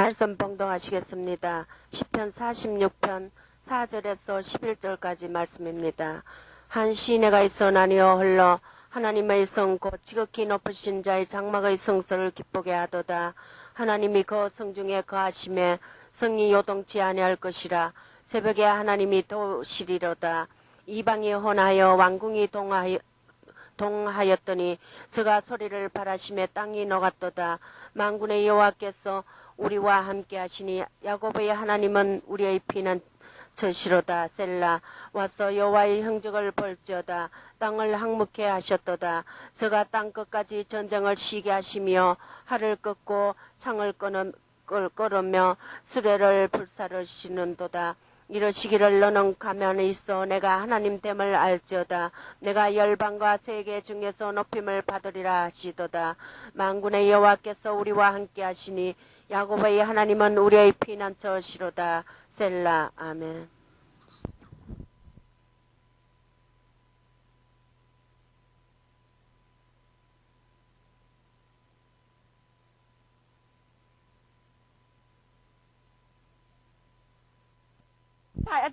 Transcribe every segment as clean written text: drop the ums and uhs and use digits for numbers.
말씀 봉독하시겠습니다. 시편 46편 4절에서 11절까지 말씀입니다. 한 시내가 있어나니여 흘러 하나님의 성 곧 지극히 높으신 자의 장막의 성소를 기쁘게 하도다. 하나님이 그 성중에 거하심에 성이 요동치 아니할 것이라. 새벽에 하나님이 도시리로다. 이방이 혼하여 왕궁이 동하였더니 저가 소리를 바라심에 땅이 녹았도다. 만군의 여호와께서 우리와 함께 하시니 야곱의 하나님은 우리의 피난처시로다. 셀라. 와서 여호와의 행적을 볼지어다. 땅을 항목해 하셨도다. 저가 땅끝까지 전쟁을 시게 하시며 하를 꺾고 창을 끌으며 수레를 불사르시는도다. 이러시기를 너는 가면에 있어 내가 하나님 됨을 알지어다. 내가 열방과 세계 중에서 높임을 받으리라 하시도다. 만군의 여호와께서 우리와 함께 하시니 야곱의 하나님은 우리의 피난처시로다. 셀라. 아멘.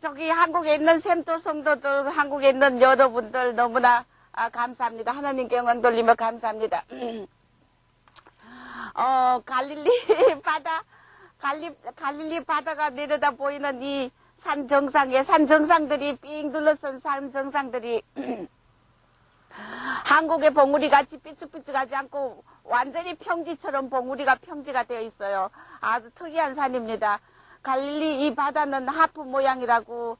저기 한국에 있는 샘도 성도들, 한국에 있는 여러분들 너무나 감사합니다. 하나님께 영광 돌리며 감사합니다. 갈릴리 바다가 내려다 보이는 이 산 정상들이 삥 둘러선 산 정상들이 한국의 봉우리 같이 삐쭉삐쭉하지 않고 완전히 평지처럼 봉우리가 평지가 되어 있어요. 아주 특이한 산입니다. 갈릴리 이 바다는 하프 모양이라고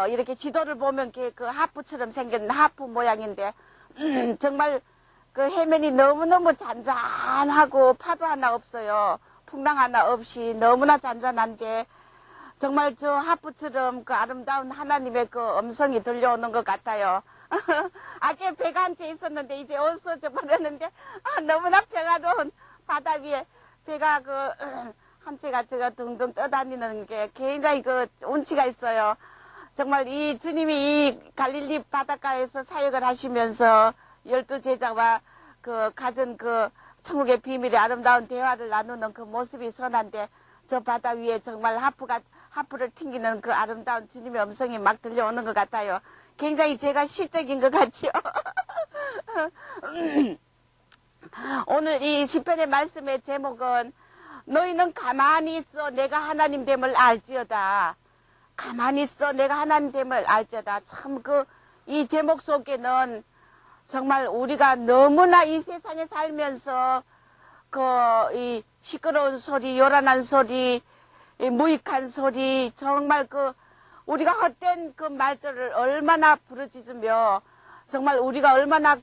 이렇게 지도를 보면 그 하프처럼 생긴 하프 모양인데 정말 그 해면이 너무너무 잔잔하고 파도 하나 없어요. 풍랑 하나 없이 너무나 잔잔한데 정말 저 하프처럼 그 아름다운 하나님의 그 음성이 들려오는 것 같아요. 아까 배가 한 채 있었는데 이제 없어져 버렸는데 너무나 평화로운 바다 위에 배가 한 채가 제가 둥둥 떠다니는 게 굉장히 그 운치가 있어요. 정말 이 주님이 이 갈릴리 바닷가에서 사역을 하시면서 12제자와 가진 천국의 비밀의 아름다운 대화를 나누는 그 모습이 선한데 저 바다 위에 정말 하프를 튕기는 그 아름다운 주님의 음성이 막 들려오는 것 같아요. 굉장히 제가 시적인 것 같죠. 오늘 이 시편의 말씀의 제목은 너희는 가만히 있어 내가 하나님 됨을 알지어다. 가만히 있어 내가 하나님 됨을 알지어다. 참 이 제목 속에는 정말 우리가 너무나 이 세상에 살면서 이 시끄러운 소리, 요란한 소리, 무익한 소리, 정말 우리가 헛된 그 말들을 얼마나 부르짖으며 정말 우리가 얼마나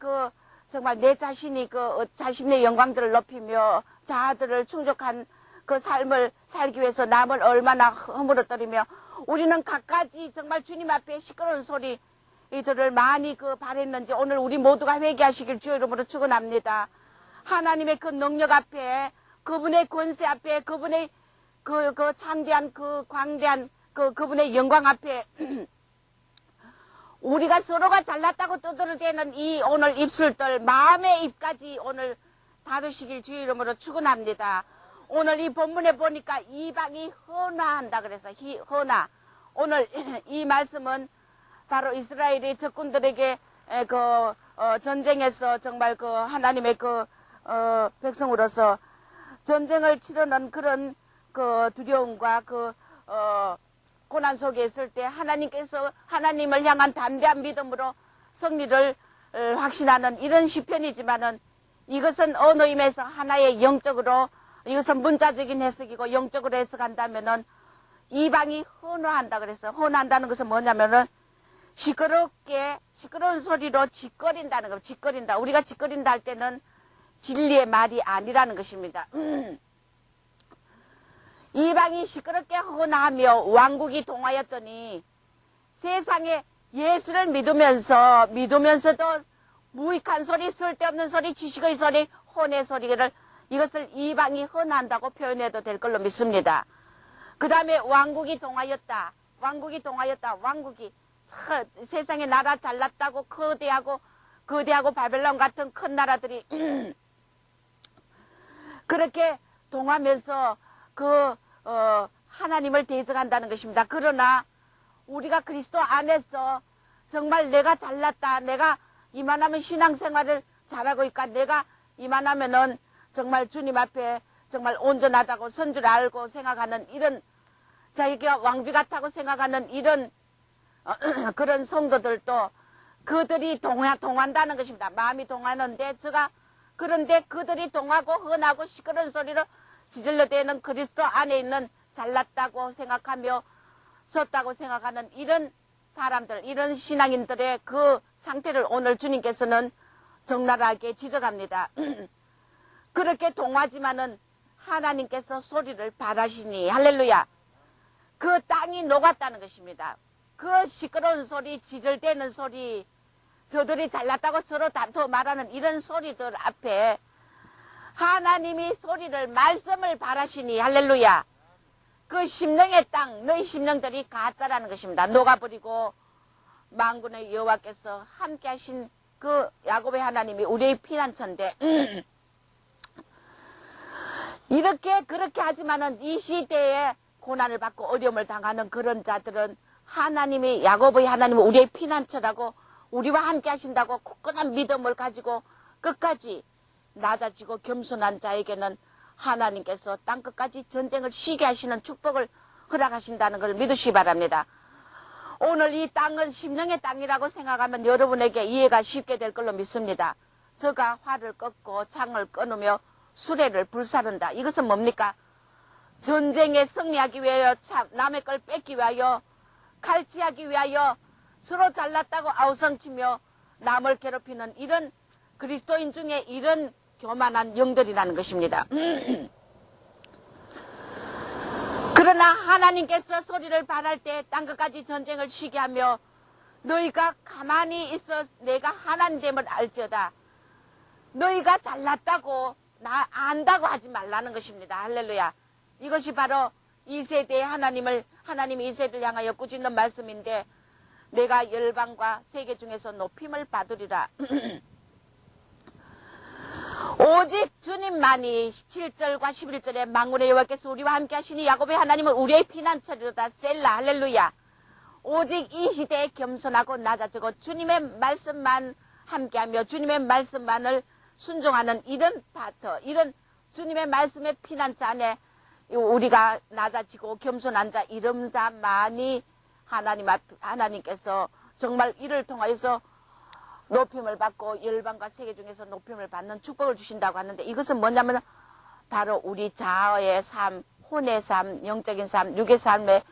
정말 내 자신이 자신의 영광들을 높이며 자아들을 충족한 그 삶을 살기 위해서 남을 얼마나 허물어뜨리며 우리는 갖가지 정말 주님 앞에 시끄러운 소리 이들을 많이 바랬는지 오늘 우리 모두가 회개하시길 주의 이름으로 축원합니다. 하나님의 그 능력 앞에 그분의 권세 앞에 그분의 창대한 광대한 그분의 영광 앞에 우리가 서로가 잘났다고 떠들어대는 이 오늘 입술들 마음의 입까지 오늘 다루시길 주의 이름으로 축원합니다. 오늘 이 본문에 보니까 이방이 헌화한다 그래서 헌화. 오늘 이 말씀은 바로 이스라엘이 적군들에게 전쟁에서 정말 하나님의 백성으로서 전쟁을 치르는 그런 두려움과 고난 속에 있을 때 하나님께서 하나님을 향한 담대한 믿음으로 승리를 확신하는 이런 시편이지만은 이것은 어느 의미에서 하나의 영적으로 이것은 문자적인 해석이고 영적으로 해석한다면은 이방이 헌화한다 그래서 헌화한다는 것은 뭐냐면은 시끄러운 소리로 짓거린다는 거. 짓거린다. 우리가 짓거린다 할 때는 진리의 말이 아니라는 것입니다. 이방이 시끄럽게 헌화하며 왕국이 동하였더니 세상에 예수를 믿으면서도 무익한 소리, 쓸데없는 소리, 지식의 소리, 혼의 소리를 이것을 이방이 헌한다고 표현해도 될 걸로 믿습니다. 그 다음에 왕국이 동하였다. 왕국이 세상에 나라 잘났다고 거대하고 바벨론 같은 큰 나라들이 그렇게 동하면서 하나님을 대적한다는 것입니다. 그러나 우리가 그리스도 안에서 정말 내가 잘났다, 내가 이만하면 신앙생활을 잘하고 있까, 내가 이만하면은 정말 주님 앞에 정말 온전하다고 선줄 알고 생각하는 이런, 자기가 왕비 같다고 생각하는 이런 그런 성도들도 그들이 동한다는 것입니다. 마음이 동하는데 그런데 그들이 동하고 헌하고 시끄러운 소리로 지질러대는 그리스도 안에 있는 잘났다고 생각하며 섰다고 생각하는 이런 사람들, 이런 신앙인들의 그 상태를 오늘 주님께서는 적나라하게 지적합니다. 그렇게 동하지만은 하나님께서 소리를 바라시니, 할렐루야. 그 땅이 녹았다는 것입니다. 그 시끄러운 소리, 지절대는 소리, 저들이 잘났다고 서로 다투어 말하는 이런 소리들 앞에 하나님이 소리를, 말씀을 바라시니, 할렐루야. 그 심령의 땅, 너희 심령들이 가짜라는 것입니다. 녹아버리고 만군의 여호와께서 함께 하신 그 야곱의 하나님이 우리의 피난처인데 그렇게 하지만은 이 시대에 고난을 받고 어려움을 당하는 그런 자들은 하나님이, 야곱의 하나님은 우리의 피난처라고, 우리와 함께 하신다고 굳건한 믿음을 가지고 끝까지 낮아지고 겸손한 자에게는 하나님께서 땅끝까지 전쟁을 쉬게 하시는 축복을 허락하신다는 걸 믿으시기 바랍니다. 오늘 이 땅은 심령의 땅이라고 생각하면 여러분에게 이해가 쉽게 될 걸로 믿습니다. 저가 활을 꺾고 창을 끊으며 수레를 불사른다. 이것은 뭡니까? 전쟁에 승리하기 위하여, 남의 걸 뺏기 위하여, 칼치하기 위하여 서로 잘났다고 아우성치며 남을 괴롭히는 이런 그리스도인 중에 이런 교만한 영들이라는 것입니다. 그러나 하나님께서 소리를 발할 때 땅끝까지 전쟁을 쉬게 하며 너희가 가만히 있어 내가 하나님됨을 알지어다. 너희가 잘났다고 나 안다고 하지 말라는 것입니다. 할렐루야. 이것이 바로 이 세대의 하나님이 이 세대를 향하여 꾸짖는 말씀인데, 내가 열방과 세계 중에서 높임을 받으리라. 오직 주님만이 7절과 11절에 만군의 여호와께서 우리와 함께 하시니 야곱의 하나님은 우리의 피난처리로다. 셀라. 할렐루야. 오직 이 시대에 겸손하고 낮아지고 주님의 말씀만 함께하며 주님의 말씀만을 순종하는 이런 파트, 이런 주님의 말씀의 피난처 안에 우리가 낮아지고 겸손한 자, 이런 자만이 하나님께서 정말 이를 통하여서 높임을 받고 열방과 세계 중에서 높임을 받는 축복을 주신다고 하는데, 이것은 뭐냐면 바로 우리 자아의 삶, 혼의 삶, 영적인 삶, 육의 삶에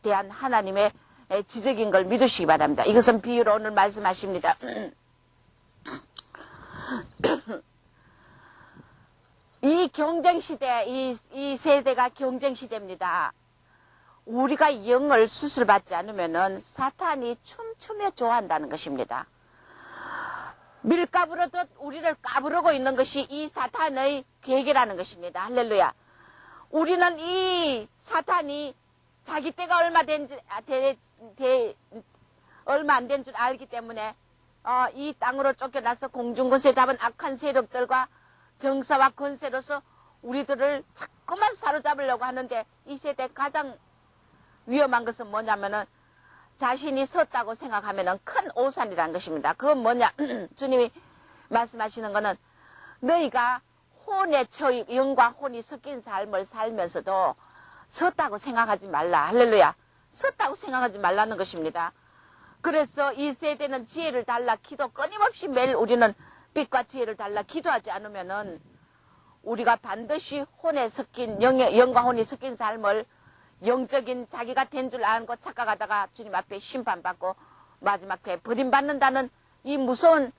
대한 하나님의 지적인 걸 믿으시기 바랍니다. 이것은 비유로 오늘 말씀하십니다. 이 경쟁시대, 이 세대가 경쟁시대입니다. 우리가 영을 수술받지 않으면은 사탄이 춤추며 좋아한다는 것입니다. 밀가부르듯 우리를 까부르고 있는 것이 이 사탄의 계획이라는 것입니다. 할렐루야. 우리는 이 사탄이 자기 때가 얼마 안 된 줄 알기 때문에 이 땅으로 쫓겨나서 공중권세 잡은 악한 세력들과 정사와 권세로서 우리들을 자꾸만 사로잡으려고 하는데, 이 세대 가장 위험한 것은 뭐냐면은 자신이 섰다고 생각하면은 큰 오산이라는 것입니다. 그건 뭐냐? 주님이 말씀하시는 거는 너희가 혼의 영과 혼이 섞인 삶을 살면서도 섰다고 생각하지 말라. 할렐루야. 섰다고 생각하지 말라는 것입니다. 그래서 이 세대는 지혜를 달라 기도, 끊임없이 매일 우리는 빛과 지혜를 달라 기도하지 않으면은 우리가 반드시 혼에 섞인, 영과 혼이 섞인 삶을 영적인 자기가 된 줄 알고 착각하다가 주님 앞에 심판받고 마지막에 버림받는다는 이 무서운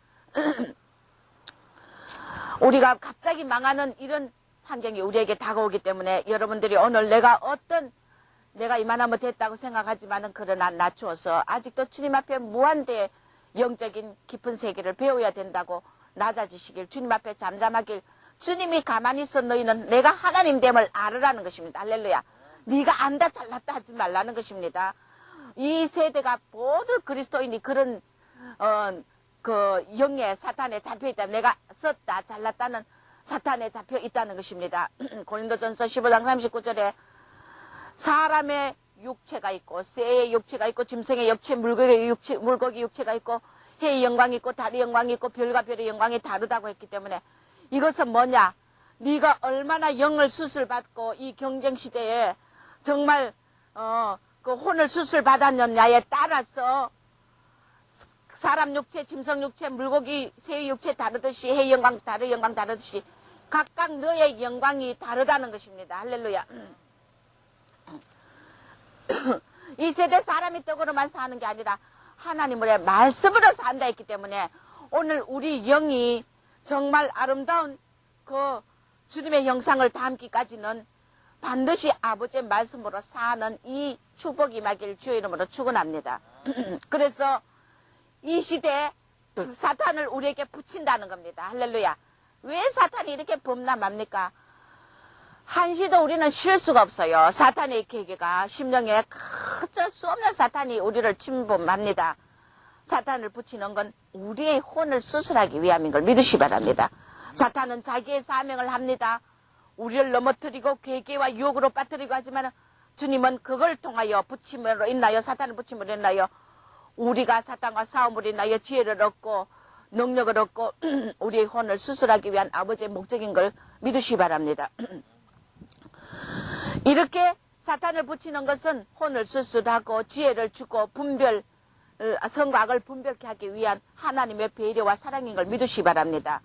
우리가 갑자기 망하는 이런 환경이 우리에게 다가오기 때문에, 여러분들이 오늘 내가 이만하면 됐다고 생각하지만은 그러나 낮추어서 아직도 주님 앞에 무한대의 영적인 깊은 세계를 배워야 된다고 낮아지시길, 주님 앞에 잠잠하길, 주님이 가만히 있어 너희는 내가 하나님됨을 알으라는 것입니다. 할렐루야. 네가 안다 잘났다 하지 말라는 것입니다. 이 세대가 모두 그리스도인이 그런 그 영의 사탄에 잡혀있다, 내가 썼다 잘났다는 사탄에 잡혀 있다는 것입니다. 고린도전서 15장 39절에 사람의 육체가 있고 새의 육체가 있고 짐승의 육체, 물고기 육체가 있고 해의 영광이 있고 달의 영광이 있고 별과 별의 영광이 다르다고 했기 때문에 이것은 뭐냐? 네가 얼마나 영을 수술받고 이 경쟁시대에 정말 그 혼을 수술받았느냐에 따라서 사람 육체, 짐승 육체, 물고기, 새의 육체 다르듯이 해의 영광, 달의 영광 다르듯이 각각 너의 영광이 다르다는 것입니다. 할렐루야. 이 세대 사람이 떡으로만 사는 게 아니라 하나님의 말씀으로 산다 했기 때문에 오늘 우리 영이 정말 아름다운 그 주님의 형상을 담기까지는 반드시 아버지의 말씀으로 사는 이 축복이 임하기를 주의 이름으로 축원합니다. 그래서 이 시대에 사탄을 우리에게 붙인다는 겁니다. 할렐루야. 왜 사탄이 이렇게 범람합니까? 한시도 우리는 쉴 수가 없어요. 사탄의 계계가 심령에 어쩔 수 없는 사탄이 우리를 침범합니다. 사탄을 붙이는 건 우리의 혼을 수술하기 위함인 걸 믿으시 바랍니다. 사탄은 자기의 사명을 합니다. 우리를 넘어뜨리고 계계와 유혹으로 빠뜨리고 하지만 주님은 그걸 통하여 붙임으로 인하여 사탄을 붙임으로 인하여 우리가 사탄과 싸움으로 인하여 지혜를 얻고 능력을 얻고 우리의 혼을 수술하기 위한 아버지의 목적인 걸 믿으시 바랍니다. 이렇게 사탄을 붙이는 것은 혼을 수술하고 지혜를 주고 선과 악을 분별케 하기 위한 하나님의 배려와 사랑인 걸 믿으시 바랍니다.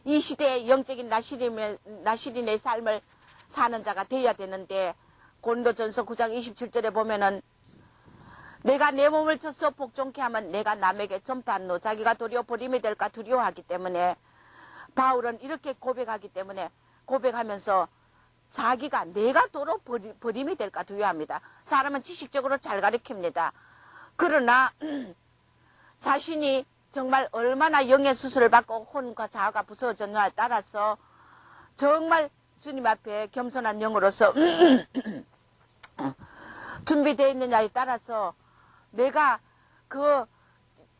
이 시대의 영적인 나시린의 삶을 사는 자가 되어야 되는데 고린도전서 9장 27절에 보면은 내가 내 몸을 쳐서 복종케 하면 내가 남에게 전파하노 자기가 도리어 버림이 될까 두려워하기 때문에 바울은 이렇게 고백하기 때문에 고백하면서 자기가 내가 도로 버림이 될까 두려워합니다. 사람은 지식적으로 잘 가르칩니다. 그러나 자신이 정말 얼마나 영의 수술을 받고 혼과 자아가 부서졌냐에 따라서 정말 주님 앞에 겸손한 영으로서 준비되어 있느냐에 따라서 내가 그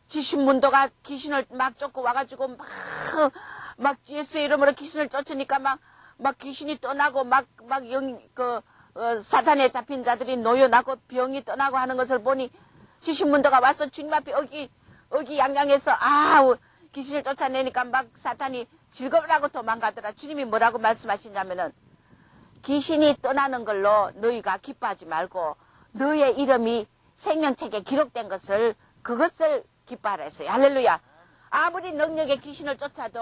지신문도가 귀신을 막 쫓고 와가지고 막 예수의 이름으로 귀신을 쫓으니까 막 귀신이 떠나고 사탄에 잡힌 자들이 노여나고 병이 떠나고 하는 것을 보니 지신문도가 와서 주님 앞에 어기양양해서 귀신을 쫓아내니까 막 사탄이 즐거우라고 도망가더라. 주님이 뭐라고 말씀하시냐면은 귀신이 떠나는 걸로 너희가 기뻐하지 말고 너의 이름이 생명책에 기록된 그것을 기뻐하라 했어요. 할렐루야. 아무리 능력의 귀신을 쫓아도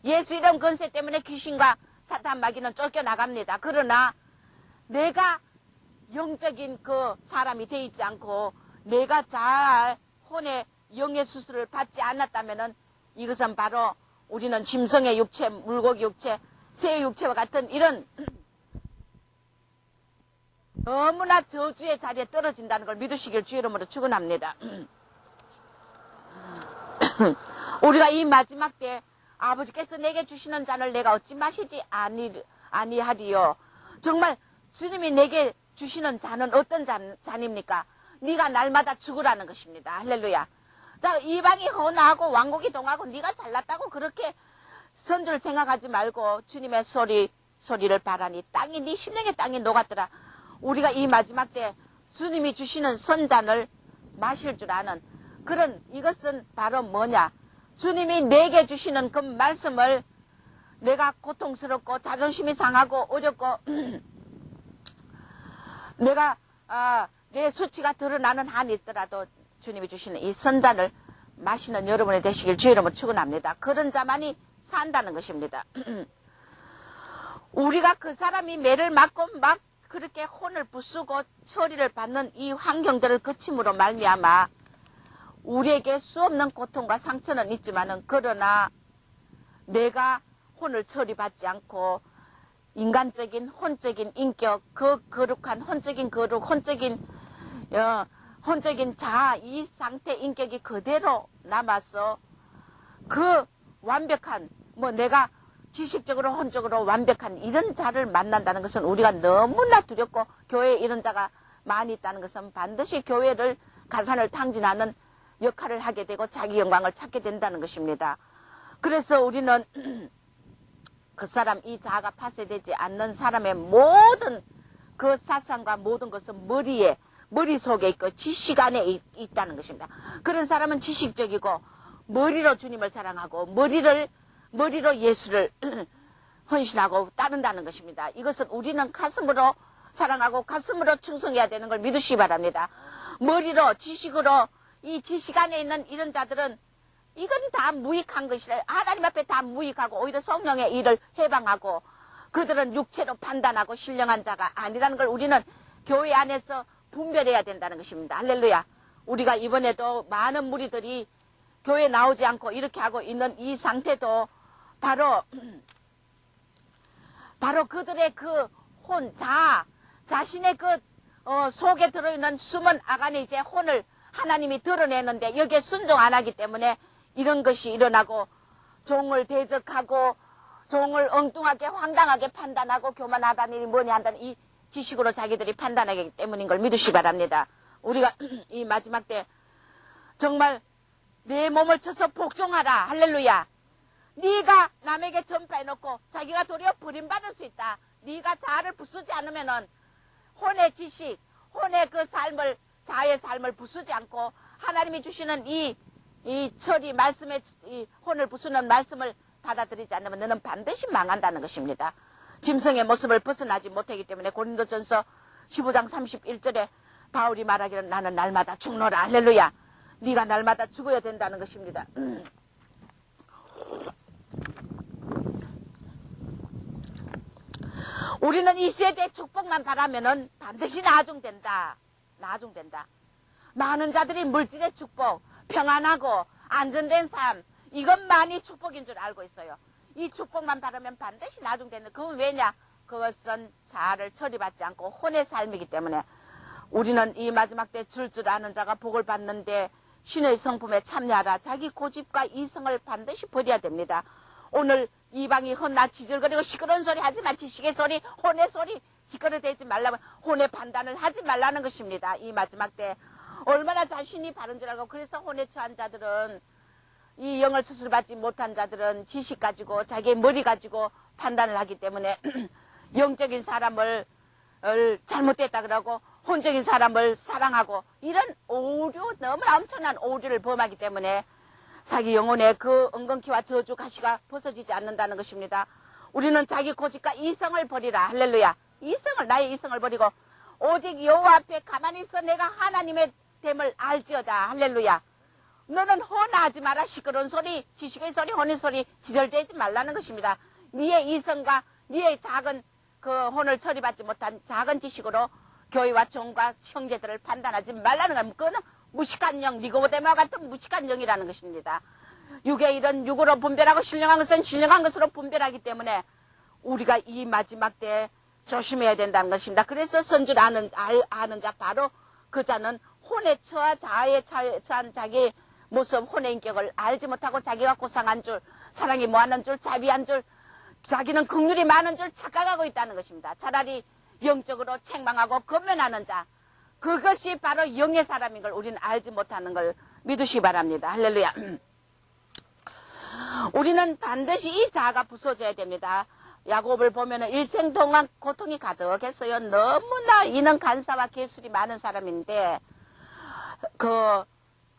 예수 이름 권세 때문에 귀신과 사탄 마귀는 쫓겨나갑니다. 그러나 내가 영적인 그 사람이 돼 있지 않고 내가 잘 혼의 영의 수술을 받지 않았다면은 이것은 바로 우리는 짐승의 육체, 물고기 육체, 새의 육체와 같은 이런 너무나 저주의 자리에 떨어진다는 걸 믿으시길 주 이름으로 축원합니다. 우리가 이 마지막 때 아버지께서 내게 주시는 잔을 내가 어찌 마시지 아니하리요. 정말 주님이 내게 주시는 잔은 어떤 잔입니까? 네가 날마다 죽으라는 것입니다. 할렐루야. 자, 이방이 헌하고 왕국이 동하고 네가 잘났다고 그렇게 선줄 생각하지 말고 주님의 소리를 바라니 땅이 네 심령의 땅이 녹았더라. 우리가 이 마지막 때 주님이 주시는 선잔을 마실 줄 아는 그런 이것은 바로 뭐냐? 주님이 내게 주시는 그 말씀을 내가 고통스럽고 자존심이 상하고 어렵고 내가 내 수치가 드러나는 한이 있더라도 주님이 주시는 이 선잔을 마시는 여러분이 되시길 주의 이름으로 축원합니다. 그런 자만이 산다는 것입니다. 우리가 그 사람이 매를 맞고 막 그렇게 혼을 부수고 처리를 받는 이 환경들을 거침으로 말미암아 우리에게 수없는 고통과 상처는 있지만은 그러나 내가 혼을 처리받지 않고 인간적인 혼적인 인격, 그 거룩한 혼적인 거룩, 혼적인 자아, 이 상태 인격이 그대로 남아서 그 완벽한 내가 지식적으로 혼적으로 완벽한 이런 자를 만난다는 것은 우리가 너무나 두렵고 교회에 이런 자가 많이 있다는 것은 반드시 교회를 가산을 탕진하는 역할을 하게 되고 자기 영광을 찾게 된다는 것입니다. 그래서 우리는 그 사람 이 자아가 파쇄되지 않는 사람의 모든 그 사상과 모든 것은 머릿속에 있고 지식 안에 있다는 것입니다. 그런 사람은 지식적이고 머리로 주님을 사랑하고 머리로 예수를 헌신하고 따른다는 것입니다. 이것은 우리는 가슴으로 사랑하고 가슴으로 충성해야 되는 걸 믿으시기 바랍니다. 머리로 지식으로 이 지식 안에 있는 이런 자들은 이건 다 무익한 것이라 하나님 앞에 다 무익하고 오히려 성령의 일을 해방하고 그들은 육체로 판단하고 신령한 자가 아니라는 걸 우리는 교회 안에서 분별해야 된다는 것입니다. 할렐루야. 우리가 이번에도 많은 무리들이 교회 나오지 않고 이렇게 하고 있는 이 상태도 바로 그들의 그 자신의 그 속에 들어있는 숨은 아간의 이제 혼을 하나님이 드러내는데 여기에 순종 안 하기 때문에 이런 것이 일어나고 종을 대적하고 종을 엉뚱하게 황당하게 판단하고 교만하다니 뭐니 한다는 이 지식으로 자기들이 판단하기 때문인 걸 믿으시기 바랍니다. 우리가 이 마지막 때 정말 내 몸을 쳐서 복종하라. 할렐루야. 네가 남에게 전파해놓고 자기가 도리어 버림받을 수 있다. 네가 자아를 부수지 않으면은 혼의 지식, 혼의 그 삶을 자아의 삶을 부수지 않고 하나님이 주시는 이 철이 말씀의 이 혼을 부수는 말씀을 받아들이지 않으면 너는 반드시 망한다는 것입니다. 짐승의 모습을 벗어나지 못하기 때문에 고린도전서 15장 31절에 바울이 말하기를 나는 날마다 죽노라. 할렐루야. 네가 날마다 죽어야 된다는 것입니다. 우리는 이 세대의 축복만 바라면은 반드시 나아중된다. 많은 자들이 물질의 축복, 평안하고 안전된 삶, 이것만이 축복인 줄 알고 있어요. 이 축복만 바라면 반드시 나중되는. 그건 왜냐? 그것은 자아를 처리받지 않고 혼의 삶이기 때문에 우리는 이 마지막 때 줄 아는 자가 복을 받는데 신의 성품에 참여하라. 자기 고집과 이성을 반드시 버려야 됩니다. 오늘 이방이 헛나 지질거리고 시끄러운 소리 하지 마. 지식의 소리, 혼의 소리 지끄러대지 말라고 혼의 판단을 하지 말라는 것입니다. 이 마지막 때 얼마나 자신이 바른 줄 알고 그래서 혼에 처한 자들은 이 영을 수술받지 못한 자들은 지식 가지고 자기의 머리 가지고 판단을 하기 때문에 영적인 사람을 잘못됐다 그러고 혼적인 사람을 사랑하고 이런 오류 너무나 엄청난 오류를 범하기 때문에 자기 영혼의 그 엉겅퀴와 저주 가시가 벗어지지 않는다는 것입니다. 우리는 자기 고집과 이성을 버리라. 할렐루야. 나의 이성을 버리고 오직 여호와 앞에 가만히 있어 내가 하나님의 됨을 알지어다. 할렐루야. 너는 혼하지 마라. 시끄러운 소리, 지식의 소리, 혼의 소리 지절대지 말라는 것입니다. 네의 이성과 네의 작은 그 혼을 처리받지 못한 작은 지식으로 교회와 종과 형제들을 판단하지 말라는 건 그거는 무식한 영, 니고데모와 같은 무식한 영이라는 것입니다. 육의 일은 육으로 분별하고 신령한 것은 신령한 것으로 분별하기 때문에 우리가 이 마지막 때에 조심해야 된다는 것입니다. 그래서 선줄 아는 자 바로 그 자는 혼에 처한 자아에 처한 자기 모습, 혼의 인격을 알지 못하고 자기가 고상한 줄, 사랑이 뭐하는 줄, 자비한 줄, 자기는 긍휼이 많은 줄 착각하고 있다는 것입니다. 차라리 영적으로 책망하고 검면하는 자, 그것이 바로 영의 사람인 걸 우리는 알지 못하는 걸 믿으시기 바랍니다. 할렐루야. 우리는 반드시 이 자아가 부서져야 됩니다. 야곱을 보면 일생 동안 고통이 가득했어요. 너무나 이는 간사와 계술이 많은 사람인데 그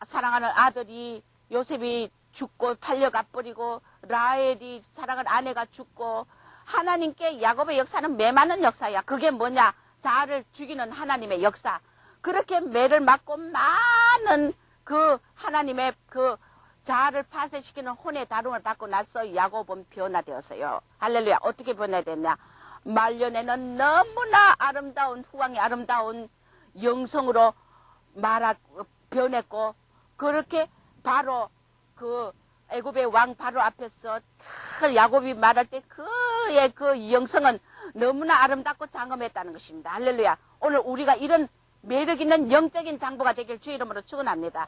사랑하는 아들이 요셉이 죽고 팔려가 버리고 라헬이 사랑하는 아내가 죽고 하나님께 야곱의 역사는 매맞는 역사야. 그게 뭐냐? 자아를 죽이는 하나님의 역사. 그렇게 매를 맞고 많은 그 하나님의 그 자아를 파쇄시키는 혼의 다rum을 받고 나서 야곱은 변화되었어요. 할렐루야. 어떻게 변화됐냐? 말년에는 너무나 아름다운 후왕이 아름다운 영성으로 변했고 그렇게 바로 그 애굽의 왕 바로 앞에서 야곱이 말할 때 그의 그 영성은 너무나 아름답고 장엄했다는 것입니다. 할렐루야. 오늘 우리가 이런 매력 있는 영적인 장부가 되길 주의 이름으로 축원합니다.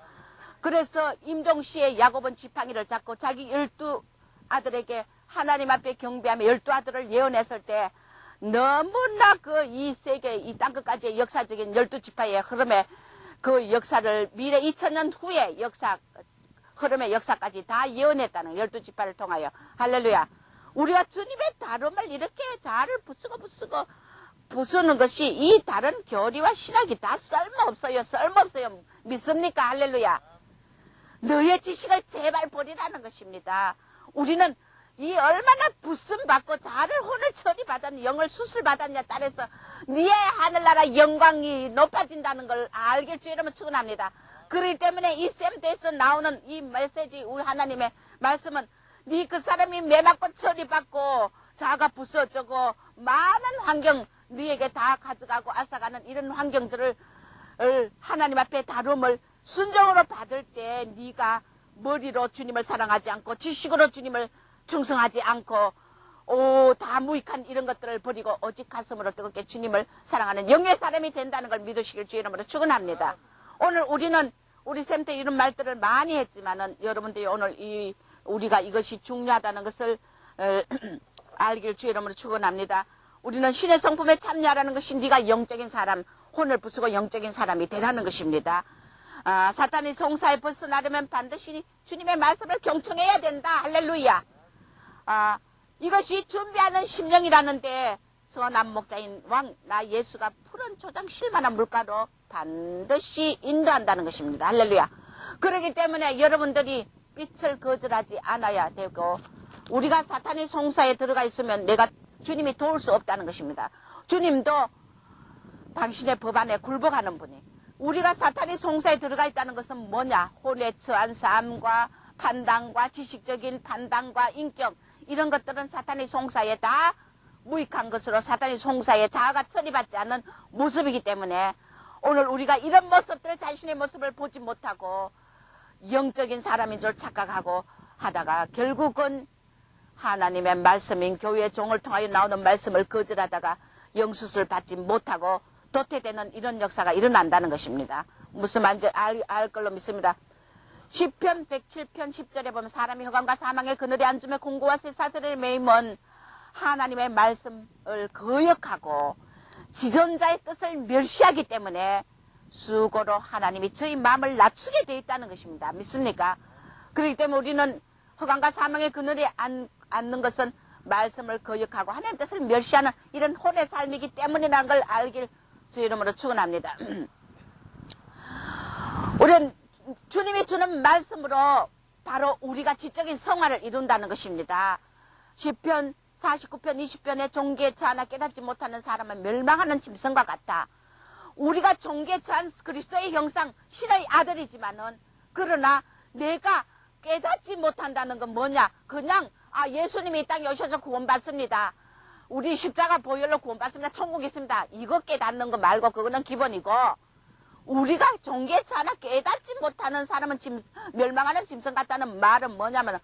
그래서 임종시에 야곱은 지팡이를 잡고 자기 12 아들에게 하나님 앞에 경배하며 12 아들을 예언했을 때 너무나 그 이 세계 이 땅끝까지의 역사적인 12지파의 흐름에 그 역사를 미래 2000년 후의 역사 흐름의 역사까지 다 예언했다는 12지파를 통하여. 할렐루야. 우리가 주님의 다름을 이렇게 자를 부수는 것이 이 다른 교리와 신학이 다 쓸모없어요. 쓸모없어요. 믿습니까? 할렐루야. 너의 지식을 제발 버리라는 것입니다. 우리는 이 얼마나 부슴받고 자를 혼을 처리받았느냐, 영을 수술받았느냐에 따라서 네의 하늘나라 영광이 높아진다는 걸 알길 주 이름으로 축원합니다. 그렇기 때문에 이 샘대에서 나오는 이 메시지, 우리 하나님의 말씀은 네 그 사람이 매맞고 처리받고 자가 부서지고 많은 환경 네에게 다 가져가고 앗아가는 이런 환경들을 하나님 앞에 다룸을 순정으로 받을 때 네가 머리로 주님을 사랑하지 않고 지식으로 주님을 충성하지 않고 다 무익한 이런 것들을 버리고 오직 가슴으로 뜨겁게 주님을 사랑하는 영의 사람이 된다는 걸 믿으시길 주 이름으로 축원합니다. 오늘 우리는 우리 샘 때 이런 말들을 많이 했지만은 여러분들이 오늘 우리가 이것이 중요하다는 것을 알길 주 이름으로 축원합니다. 우리는 신의 성품에 참여하라는 것이 네가 영적인 사람, 혼을 부수고 영적인 사람이 되라는 것입니다. 사탄이 송사에 벗어나려면 반드시 주님의 말씀을 경청해야 된다. 할렐루야. 이것이 준비하는 심령이라는데 선한 목자인 왕 나 예수가 푸른 초장 실만한 물가로 반드시 인도한다는 것입니다. 할렐루야. 그렇기 때문에 여러분들이 빛을 거절하지 않아야 되고 우리가 사탄의 송사에 들어가 있으면 내가 주님이 도울 수 없다는 것입니다. 주님도 당신의 법안에 굴복하는 분이 우리가 사탄의 송사에 들어가 있다는 것은 뭐냐? 혼에 처한 삶과 판단과 지식적인 판단과 인격 이런 것들은 사탄의 송사에 다 무익한 것으로 사탄의 송사에 자아가 처리받지 않는 모습이기 때문에 오늘 우리가 이런 모습들 자신의 모습을 보지 못하고 영적인 사람인 줄 착각하고 하다가 결국은 하나님의 말씀인 교회의 종을 통하여 나오는 말씀을 거절하다가 영수술 받지 못하고 도태되는 이런 역사가 일어난다는 것입니다. 무슨 말인지 알 걸로 믿습니다. 시편 107편 10절에 보면 사람이 흑암과 사망의 그늘에 앉으며 공고와 쇠사슬에 매임은 하나님의 말씀을 거역하고 지존자의 뜻을 멸시하기 때문에 수고로 하나님이 저희 마음을 낮추게 되어 있다는 것입니다. 믿습니까? 그렇기 때문에 우리는 흑암과 사망의 그늘에 앉는 것은 말씀을 거역하고 하나님의 뜻을 멸시하는 이런 혼의 삶이기 때문이라는 걸 알길 주 이름으로 축원합니다. 우리는 주님이 주는 말씀으로 바로 우리가 지적인 성화를 이룬다는 것입니다. 시편 49편 20편에 종기에 처하나 깨닫지 못하는 사람은 멸망하는 짐승과 같다. 우리가 종기에 처한 그리스도의 형상 신의 아들이지만은 그러나 내가 깨닫지 못한다는 건 뭐냐? 그냥 예수님이 이 땅에 오셔서 구원받습니다. 우리 십자가 보혈로 구원받습니다. 천국에 있습니다. 이거 깨닫는 거 말고 그거는 기본이고 우리가 종기에 처하나 깨닫지 못하는 사람은 멸망하는 짐승 같다는 말은 뭐냐면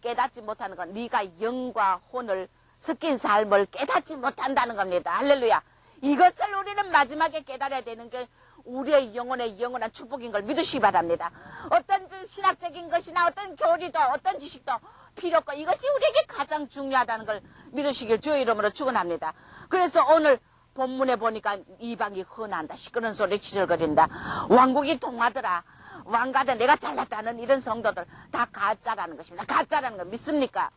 깨닫지 못하는 건 네가 영과 혼을 섞인 삶을 깨닫지 못한다는 겁니다. 할렐루야. 이것을 우리는 마지막에 깨달아야 되는 게 우리의 영혼의 영원한 축복인 걸 믿으시기 바랍니다. 어떤 신학적인 것이나 어떤 교리도 어떤 지식도 필요 없고 이것이 우리에게 가장 중요하다는 걸 믿으시길 주의 이름으로 축원합니다. 그래서 오늘 본문에 보니까 이방이 흔한다. 시끄러운 소리 치절거린다. 왕국이 통하더라. 왕가들 내가 잘났다는 이런 성도들 다 가짜라는 것입니다. 가짜라는 거 믿습니까?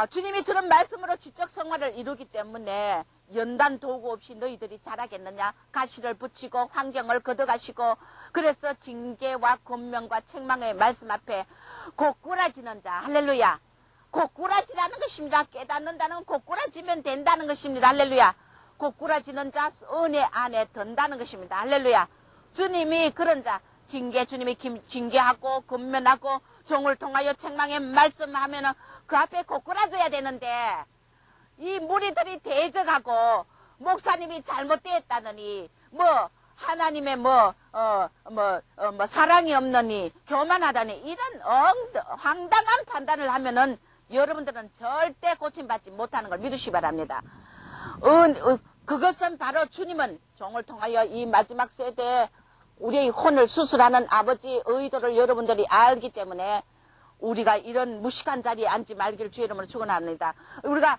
주님이 주는 말씀으로 지적 성화를 이루기 때문에 연단 도구 없이 너희들이 잘하겠느냐? 가시를 붙이고 환경을 걷어가시고 그래서 징계와 권명과 책망의 말씀 앞에 고꾸라지는 자 할렐루야. 고꾸라지라는 것입니다. 깨닫는다는 건 고꾸라지면 된다는 것입니다. 할렐루야. 고꾸라지는 자 은혜 안에 든다는 것입니다. 할렐루야. 주님이 그런 자 주님이 징계하고 권면하고 종을 통하여 책망의 말씀하면은 그 앞에 고꾸라져야 되는데 이 무리들이 대적하고 목사님이 잘못되었다느니 하나님의 사랑이 없느니 교만하다니 이런 황당한 판단을 하면은 여러분들은 절대 고침받지 못하는 걸 믿으시기 바랍니다. 그것은 바로 주님은 종을 통하여 이 마지막 세대에 우리의 혼을 수술하는 아버지의 의도를 여러분들이 알기 때문에 우리가 이런 무식한 자리에 앉지 말기를 주의 이름으로 축원합니다. 우리가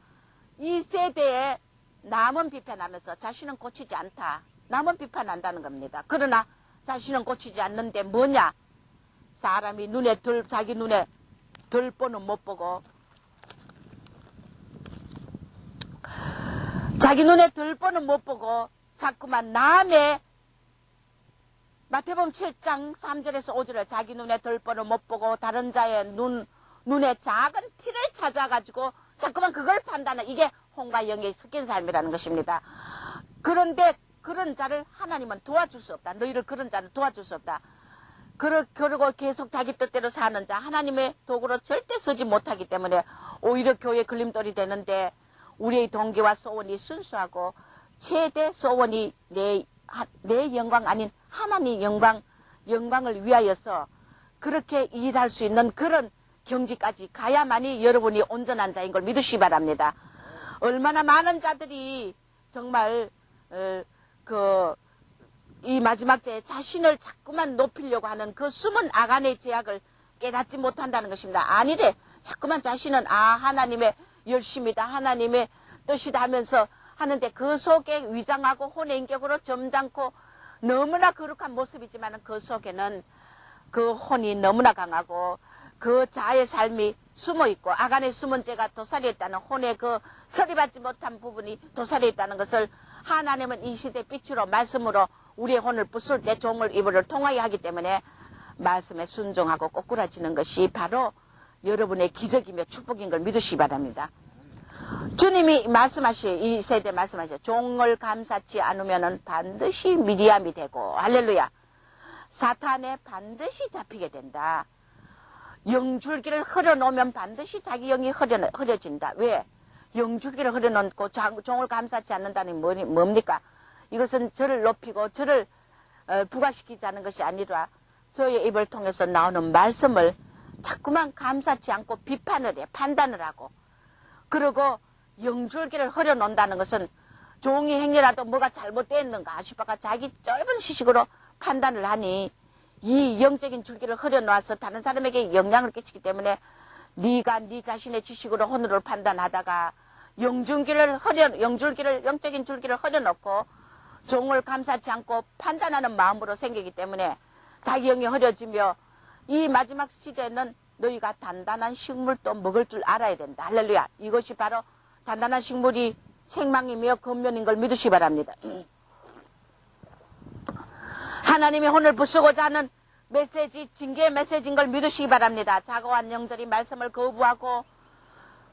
이 세대에 남은 비판하면서 자신은 고치지 않다. 남은 비판한다는 겁니다. 그러나 자신은 고치지 않는데 뭐냐? 사람이 자기 눈에 들보는 못 보고 자기 눈에 들보는 못 보고 자꾸만 남의 마태복음 7장 3절에서 5절에 자기 눈에 들보는 못 보고 다른 자의 눈에 작은 티를 찾아가지고 자꾸만 그걸 판단해. 이게 혼과 영이 섞인 삶이라는 것입니다. 그런데 그런 자를 하나님은 도와줄 수 없다. 너희를 그런 자는 도와줄 수 없다. 그러고 계속 자기 뜻대로 사는 자 하나님의 도구로 절대 쓰지 못하기 때문에 오히려 교회 걸림돌이 되는데 우리의 동기와 소원이 순수하고 최대 소원이 내 영광 아닌 하나님 영광을 위하여서 그렇게 일할 수 있는 그런 경지까지 가야만이 여러분이 온전한 자인 걸 믿으시기 바랍니다. 얼마나 많은 자들이 정말 이 마지막 때에 자신을 자꾸만 높이려고 하는 그 숨은 악안의 제약을 깨닫지 못한다는 것입니다. 아니래. 자꾸만 자신은 하나님의 열심이다. 하나님의 뜻이다 하면서 하는데 그 속에 위장하고 혼인격으로 점잖고 너무나 거룩한 모습이지만 그 속에는 그 혼이 너무나 강하고 그 자의 삶이 숨어있고 악안의 숨은 죄가 도살이 있다는 혼의 그 서리받지 못한 부분이 도살이 있다는 것을 하나님은 이 시대 빛으로 말씀으로 우리의 혼을 부술 때 종을 입을 통하게 하기 때문에 말씀에 순종하고 꼬꾸라지는 것이 바로 여러분의 기적이며 축복인 걸 믿으시기 바랍니다. 주님이 이 세대 말씀하셔. 종을 감사치 않으면 반드시 미리암이 되고 할렐루야. 사탄에 반드시 잡히게 된다. 영줄기를 흐려놓으면 반드시 자기 영이 흐려진다. 왜? 영줄기를 흐려놓고 종을 감사치 않는다는 뭡니까? 이것은 저를 높이고 저를 부각시키자는 것이 아니라 저의 입을 통해서 나오는 말씀을 자꾸만 감사치 않고 비판을 해, 판단을 하고 그리고 영줄기를 흐려놓는다는 것은 종이 행여라도 뭐가 잘못되었는가 싶어가 자기 짧은 시식으로 판단을 하니 이 영적인 줄기를 흐려놓아서 다른 사람에게 영향을 끼치기 때문에 네가 네 자신의 지식으로 혼으로 판단하다가 영적인 줄기를 흐려놓고 종을 감사치 않고 판단하는 마음으로 생기기 때문에 자기 영이 흐려지며 이 마지막 시대는 너희가 단단한 식물도 먹을 줄 알아야 된다. 할렐루야. 이것이 바로 단단한 식물이 생망이며 근면인 걸 믿으시기 바랍니다. 하나님의 혼을 부수고자 하는 메시지, 징계의 메시지인 걸 믿으시기 바랍니다. 자고한 영들이 말씀을 거부하고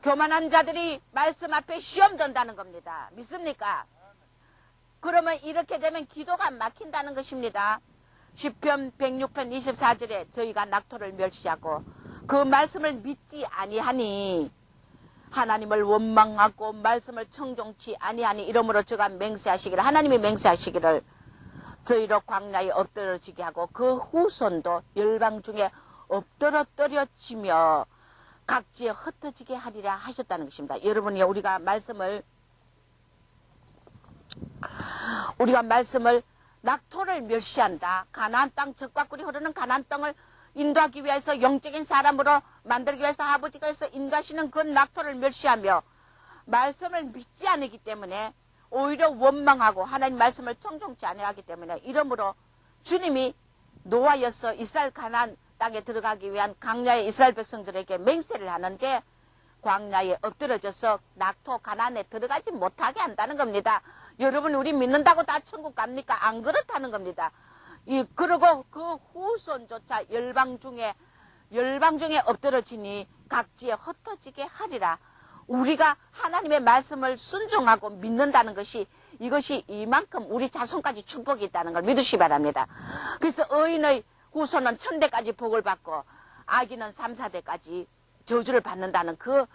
교만한 자들이 말씀 앞에 시험 든다는 겁니다. 믿습니까? 그러면 이렇게 되면 기도가 막힌다는 것입니다. 시편 106편 24절에 저희가 낙토를 멸시하고 그 말씀을 믿지 아니하니 하나님을 원망하고 말씀을 청종치 아니하니 이러므로 저가 맹세하시기를 하나님이 맹세하시기를 저희로 광야에 엎드러지게 하고 그 후손도 열방 중에 엎드러뜨려지며 각지에 흩어지게 하리라 하셨다는 것입니다. 여러분이 우리가 말씀을 낙토를 멸시한다. 가나안 땅 적과 꿀이 흐르는 가나안 땅을 인도하기 위해서 영적인 사람으로 만들기 위해서 아버지가 해서 인도하시는 그 낙토를 멸시하며 말씀을 믿지 않기 때문에 오히려 원망하고 하나님 말씀을 청종치 아니하기 때문에 이러므로 주님이 노하여서 이스라엘 가나안 땅에 들어가기 위한 광야의 이스라엘 백성들에게 맹세를 하는데 광야에 엎드러져서 낙토 가나안에 들어가지 못하게 한다는 겁니다. 여러분 우리 믿는다고 다 천국 갑니까? 안 그렇다는 겁니다. 그리고 그 후손조차 열방 중에 엎드러지니 각지에 흩어지게 하리라. 우리가 하나님의 말씀을 순종하고 믿는다는 것이 이것이 이만큼 우리 자손까지 축복이 있다는 걸 믿으시기 바랍니다. 그래서 의인의 후손은 천대까지 복을 받고 악인은 3, 4대까지 저주를 받는다는 그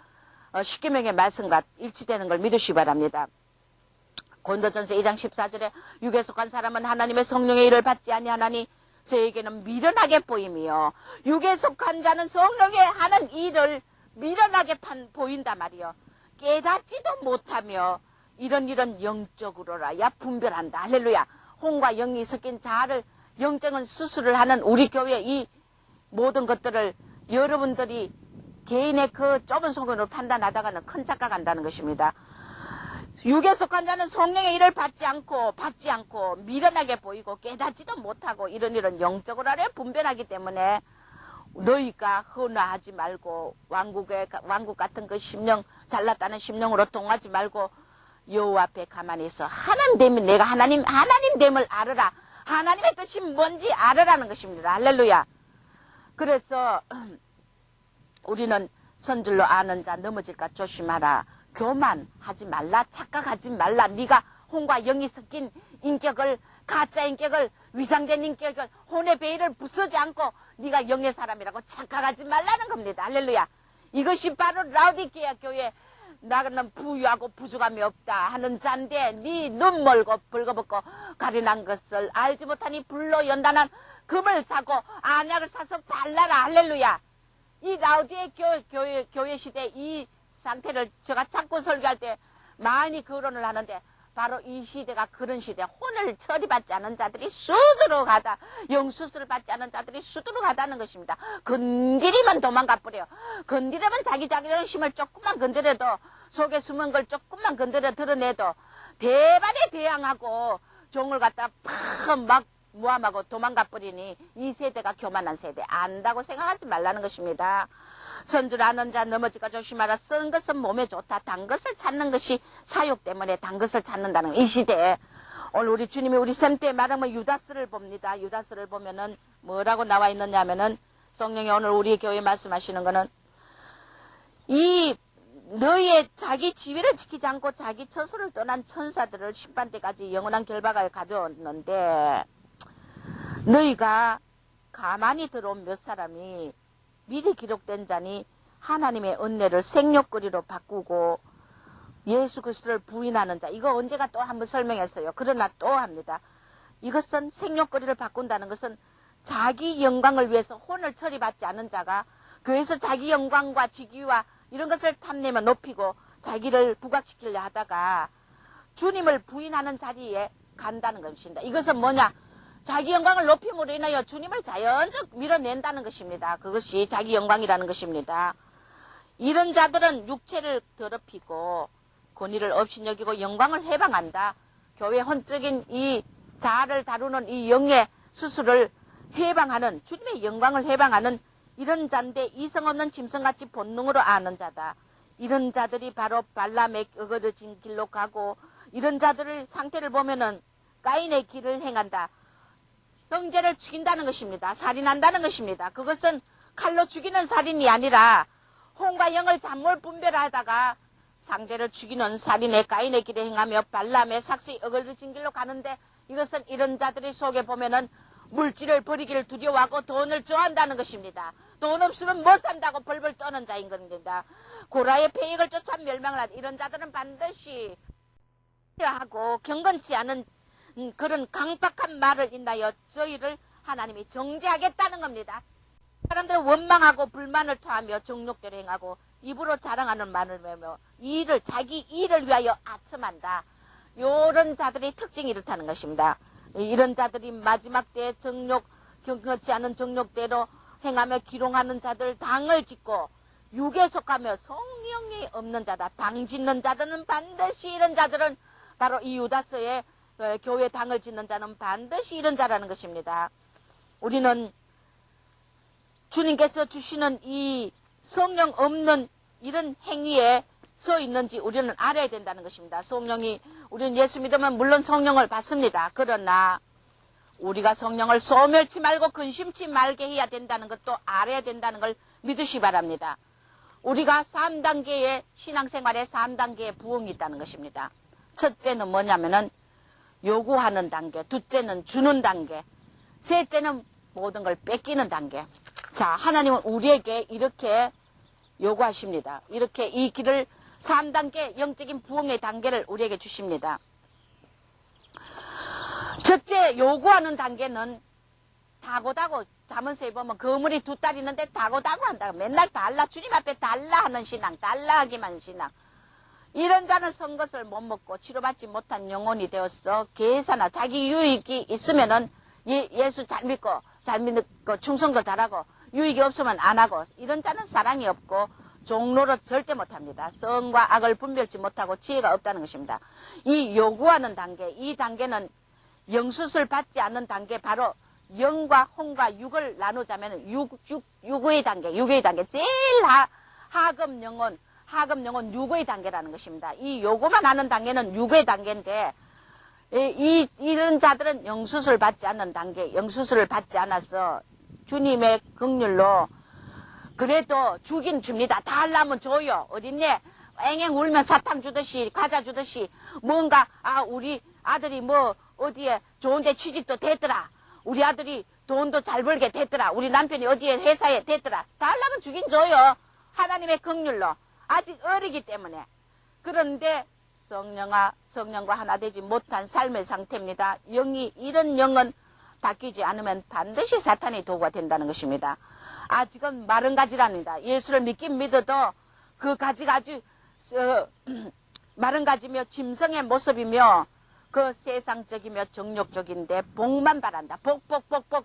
십계명의 말씀과 일치되는 걸 믿으시기 바랍니다. 고린도전서 2장 14절에 육에 속한 사람은 하나님의 성령의 일을 받지 아니하나니 저에게는 미련하게 보임이요 육에 속한 자는 성령의 하는 일을 미련하게 보인다 말이요 깨닫지도 못하며 이런 영적으로라야 분별한다. 할렐루야. 혼과 영이 섞인 자아를 영적인 수술을 하는 우리 교회 이 모든 것들을 여러분들이 개인의 그 좁은 소견으로 판단하다가는 큰 착각 한다는 것입니다. 육에 속한 자는 성령의 일을 받지 않고 미련하게 보이고 깨닫지도 못하고 이런 영적으로 하려 분별하기 때문에 너희가 헌화하지 말고 왕국 같은 그 심령 잘났다는 심령으로 동하지 말고 여호와 앞에 가만히 있어. 하나님 됨이 내가 하나님 됨을 알아라. 하나님의 뜻이 뭔지 알아라는 것입니다. 할렐루야. 그래서 우리는 선줄로 아는 자 넘어질까 조심하라. 교만하지 말라. 착각하지 말라. 네가 혼과 영이 섞인 인격을, 가짜 인격을, 위장된 인격을, 혼의 베일을 부수지 않고 네가 영의 사람이라고 착각하지 말라는 겁니다. 할렐루야. 이것이 바로 라우디게아 교회 나는 부유하고 부족함이 없다 하는 자인데 네 눈 멀고 벌거벗고 가련한 것을 알지 못하니 불로 연단한 금을 사고 안약을 사서 발라라. 할렐루야. 이 라우디에 교회 시대 이 상태를 제가 자꾸 설교할 때 많이 거론을 하는데 바로 이 시대가 그런 시대. 혼을 처리받지 않은 자들이 수두룩 가다. 영수술을 받지 않은 자들이 수두룩 가다는 것입니다. 건드리면 도망가 버려요. 건드리면 자기의 힘을 조금만 건드려도 속에 숨은 걸 조금만 건드려 드러내도 대발에 대항하고 종을 갖다 팍 모함하고 도망가 버리니 이 세대가 교만한 세대. 안다고 생각하지 말라는 것입니다. 선줄 아는 자 넘어질까 조심하라. 쓴 것은 몸에 좋다. 단 것을 찾는 것이 사욕 때문에 단 것을 찾는다는 이 시대에 오늘 우리 주님이 우리 샘 때 말하면 유다스를 봅니다. 유다스를 보면은 뭐라고 나와 있느냐 하면은 성령이 오늘 우리 교회에 말씀하시는 거는 이 너희의 자기 지위를 지키지 않고 자기 처소를 떠난 천사들을 심판대까지 영원한 결박을 가져왔는데 너희가 가만히 들어온 몇 사람이 미리 기록된 자니 하나님의 은혜를 생욕거리로 바꾸고 예수 그리스도를 부인하는 자. 이거 언제가 또 한번 설명했어요. 그러나 또 합니다. 이것은 생욕거리를 바꾼다는 것은 자기 영광을 위해서 혼을 처리받지 않은 자가 교회에서 자기 영광과 직위와 이런 것을 탐내며 높이고 자기를 부각시키려 하다가 주님을 부인하는 자리에 간다는 것입니다. 이것은 뭐냐? 자기 영광을 높임으로 인하여 주님을 자연적 밀어낸다는 것입니다. 그것이 자기 영광이라는 것입니다. 이런 자들은 육체를 더럽히고 권위를 없이 여기고 영광을 해방한다. 교회 혼적인 이 자아를 다루는 이 영의 수술을 해방하는, 주님의 영광을 해방하는 이런 자인데 이성 없는 짐승같이 본능으로 아는 자다. 이런 자들이 바로 발람의 어그러진 길로 가고 이런 자들의 상태를 보면은 가인의 길을 행한다. 형제를 죽인다는 것입니다. 살인한다는 것입니다. 그것은 칼로 죽이는 살인이 아니라 혼과 영을 잔몰 분별하다가 상대를 죽이는 살인의 가인의 길에 행하며 발람의 삭시 어그러진 길로 가는데 이것은 이런 자들이 속에 보면은 물질을 버리기를 두려워하고 돈을 좋아한다는 것입니다. 돈 없으면 못 산다고 벌벌 떠는 자인 겁니다. 고라의 폐역을 쫓아 멸망을 하는 이런 자들은 반드시 하고 경건치 않은 그런 강박한 말을 인하여 저희를 하나님이 정죄하겠다는 겁니다. 사람들은 원망하고 불만을 토하며 정욕대로 행하고 입으로 자랑하는 말을 외며 자기 일을 위하여 아첨한다. 이런 자들의 특징이 이렇다는 것입니다. 이런 자들이 마지막 때에 경건치 않은 정욕대로 행하며 기롱하는 자들 당을 짓고 육에 속하며 성령이 없는 자다. 당 짓는 자들은 반드시 이런 자들은 바로 이 유다서의 교회 당을 짓는 자는 반드시 이런 자라는 것입니다. 우리는 주님께서 주시는 이 성령 없는 이런 행위에 서 있는지 우리는 알아야 된다는 것입니다. 성령이, 우리는 예수 믿으면 물론 성령을 받습니다. 그러나 우리가 성령을 소멸치 말고 근심치 말게 해야 된다는 것도 알아야 된다는 걸 믿으시 바랍니다. 우리가 3단계의 신앙생활에 3단계의 부흥이 있다는 것입니다. 첫째는 뭐냐면은 요구하는 단계, 둘째는 주는 단계, 셋째는 모든 걸 뺏기는 단계. 자, 하나님은 우리에게 이렇게 요구하십니다. 이렇게 이 길을 3단계 영적인 부흥의 단계를 우리에게 주십니다. 첫째 요구하는 단계는 다고다고, 잠언서에 보면 거물이 2딸 있는데 다고다고 한다. 맨날 달라, 주님 앞에 달라 하는 신앙, 달라 하기만 신앙. 이런 자는 선 것을 못 먹고 치료받지 못한 영혼이 되었어. 계산하 자기 유익이 있으면은 예수 잘 믿고 충성도 잘하고 유익이 없으면 안 하고 이런 자는 사랑이 없고 종로로 절대 못합니다. 선과 악을 분별치 못하고 지혜가 없다는 것입니다. 이 요구하는 단계, 이 단계는 영수술 받지 않는 단계, 바로 영과 혼과 육을 나누자면 육의 단계, 육의 단계. 제일 하급 영혼 육의 단계라는 것입니다. 이 요거만 하는 단계는 육의 단계인데, 이런 자들은 영수술을 받지 않는 단계, 영수술을 받지 않아서 주님의 긍휼로 그래도 주긴 줍니다. 다 하려면 줘요. 어딨네? 앵앵 울면 사탕 주듯이, 과자 주듯이, 뭔가, 우리 아들이 뭐, 어디에 좋은데 취직도 됐더라. 우리 아들이 돈도 잘 벌게 됐더라. 우리 남편이 어디에 회사에 됐더라. 다 하려면 주긴 줘요. 하나님의 긍휼로. 아직 어리기 때문에. 그런데 성령과 하나 되지 못한 삶의 상태입니다. 이런 영은 바뀌지 않으면 반드시 사탄의 도구가 된다는 것입니다. 아직은 마른 가지랍니다. 예수를 믿긴 믿어도 그 가지가 아주 마른 가지며 짐승의 모습이며 그 세상적이며 정욕적인데 복만 바란다.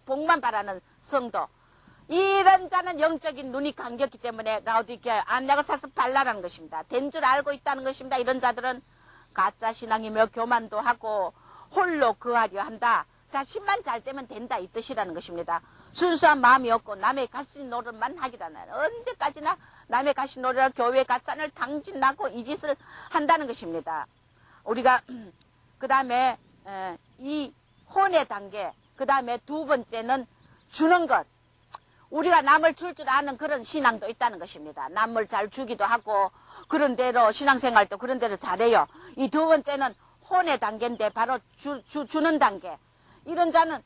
복만 바라는 성도. 이런 자는 영적인 눈이 감겼기 때문에 라오디게아에 안약을 사서 발라라는 것입니다. 된 줄 알고 있다는 것입니다. 이런 자들은 가짜 신앙이며 교만도 하고 홀로 거하려 한다. 자신만 잘 되면 된다 이 뜻이라는 것입니다. 순수한 마음이 없고 남의 가시 노릇만 하기라는, 언제까지나 남의 가시 노릇을 교회 갓산을 탕진하고 이 짓을 한다는 것입니다. 우리가 그 다음에 이 혼의 단계, 그 다음에 두 번째는 주는 것. 우리가 남을 줄 아는 그런 신앙도 있다는 것입니다. 남을 잘 주기도 하고 그런 대로 신앙생활도 그런 대로 잘해요. 이 두 번째는 혼의 단계인데 바로 주는 단계. 이런 자는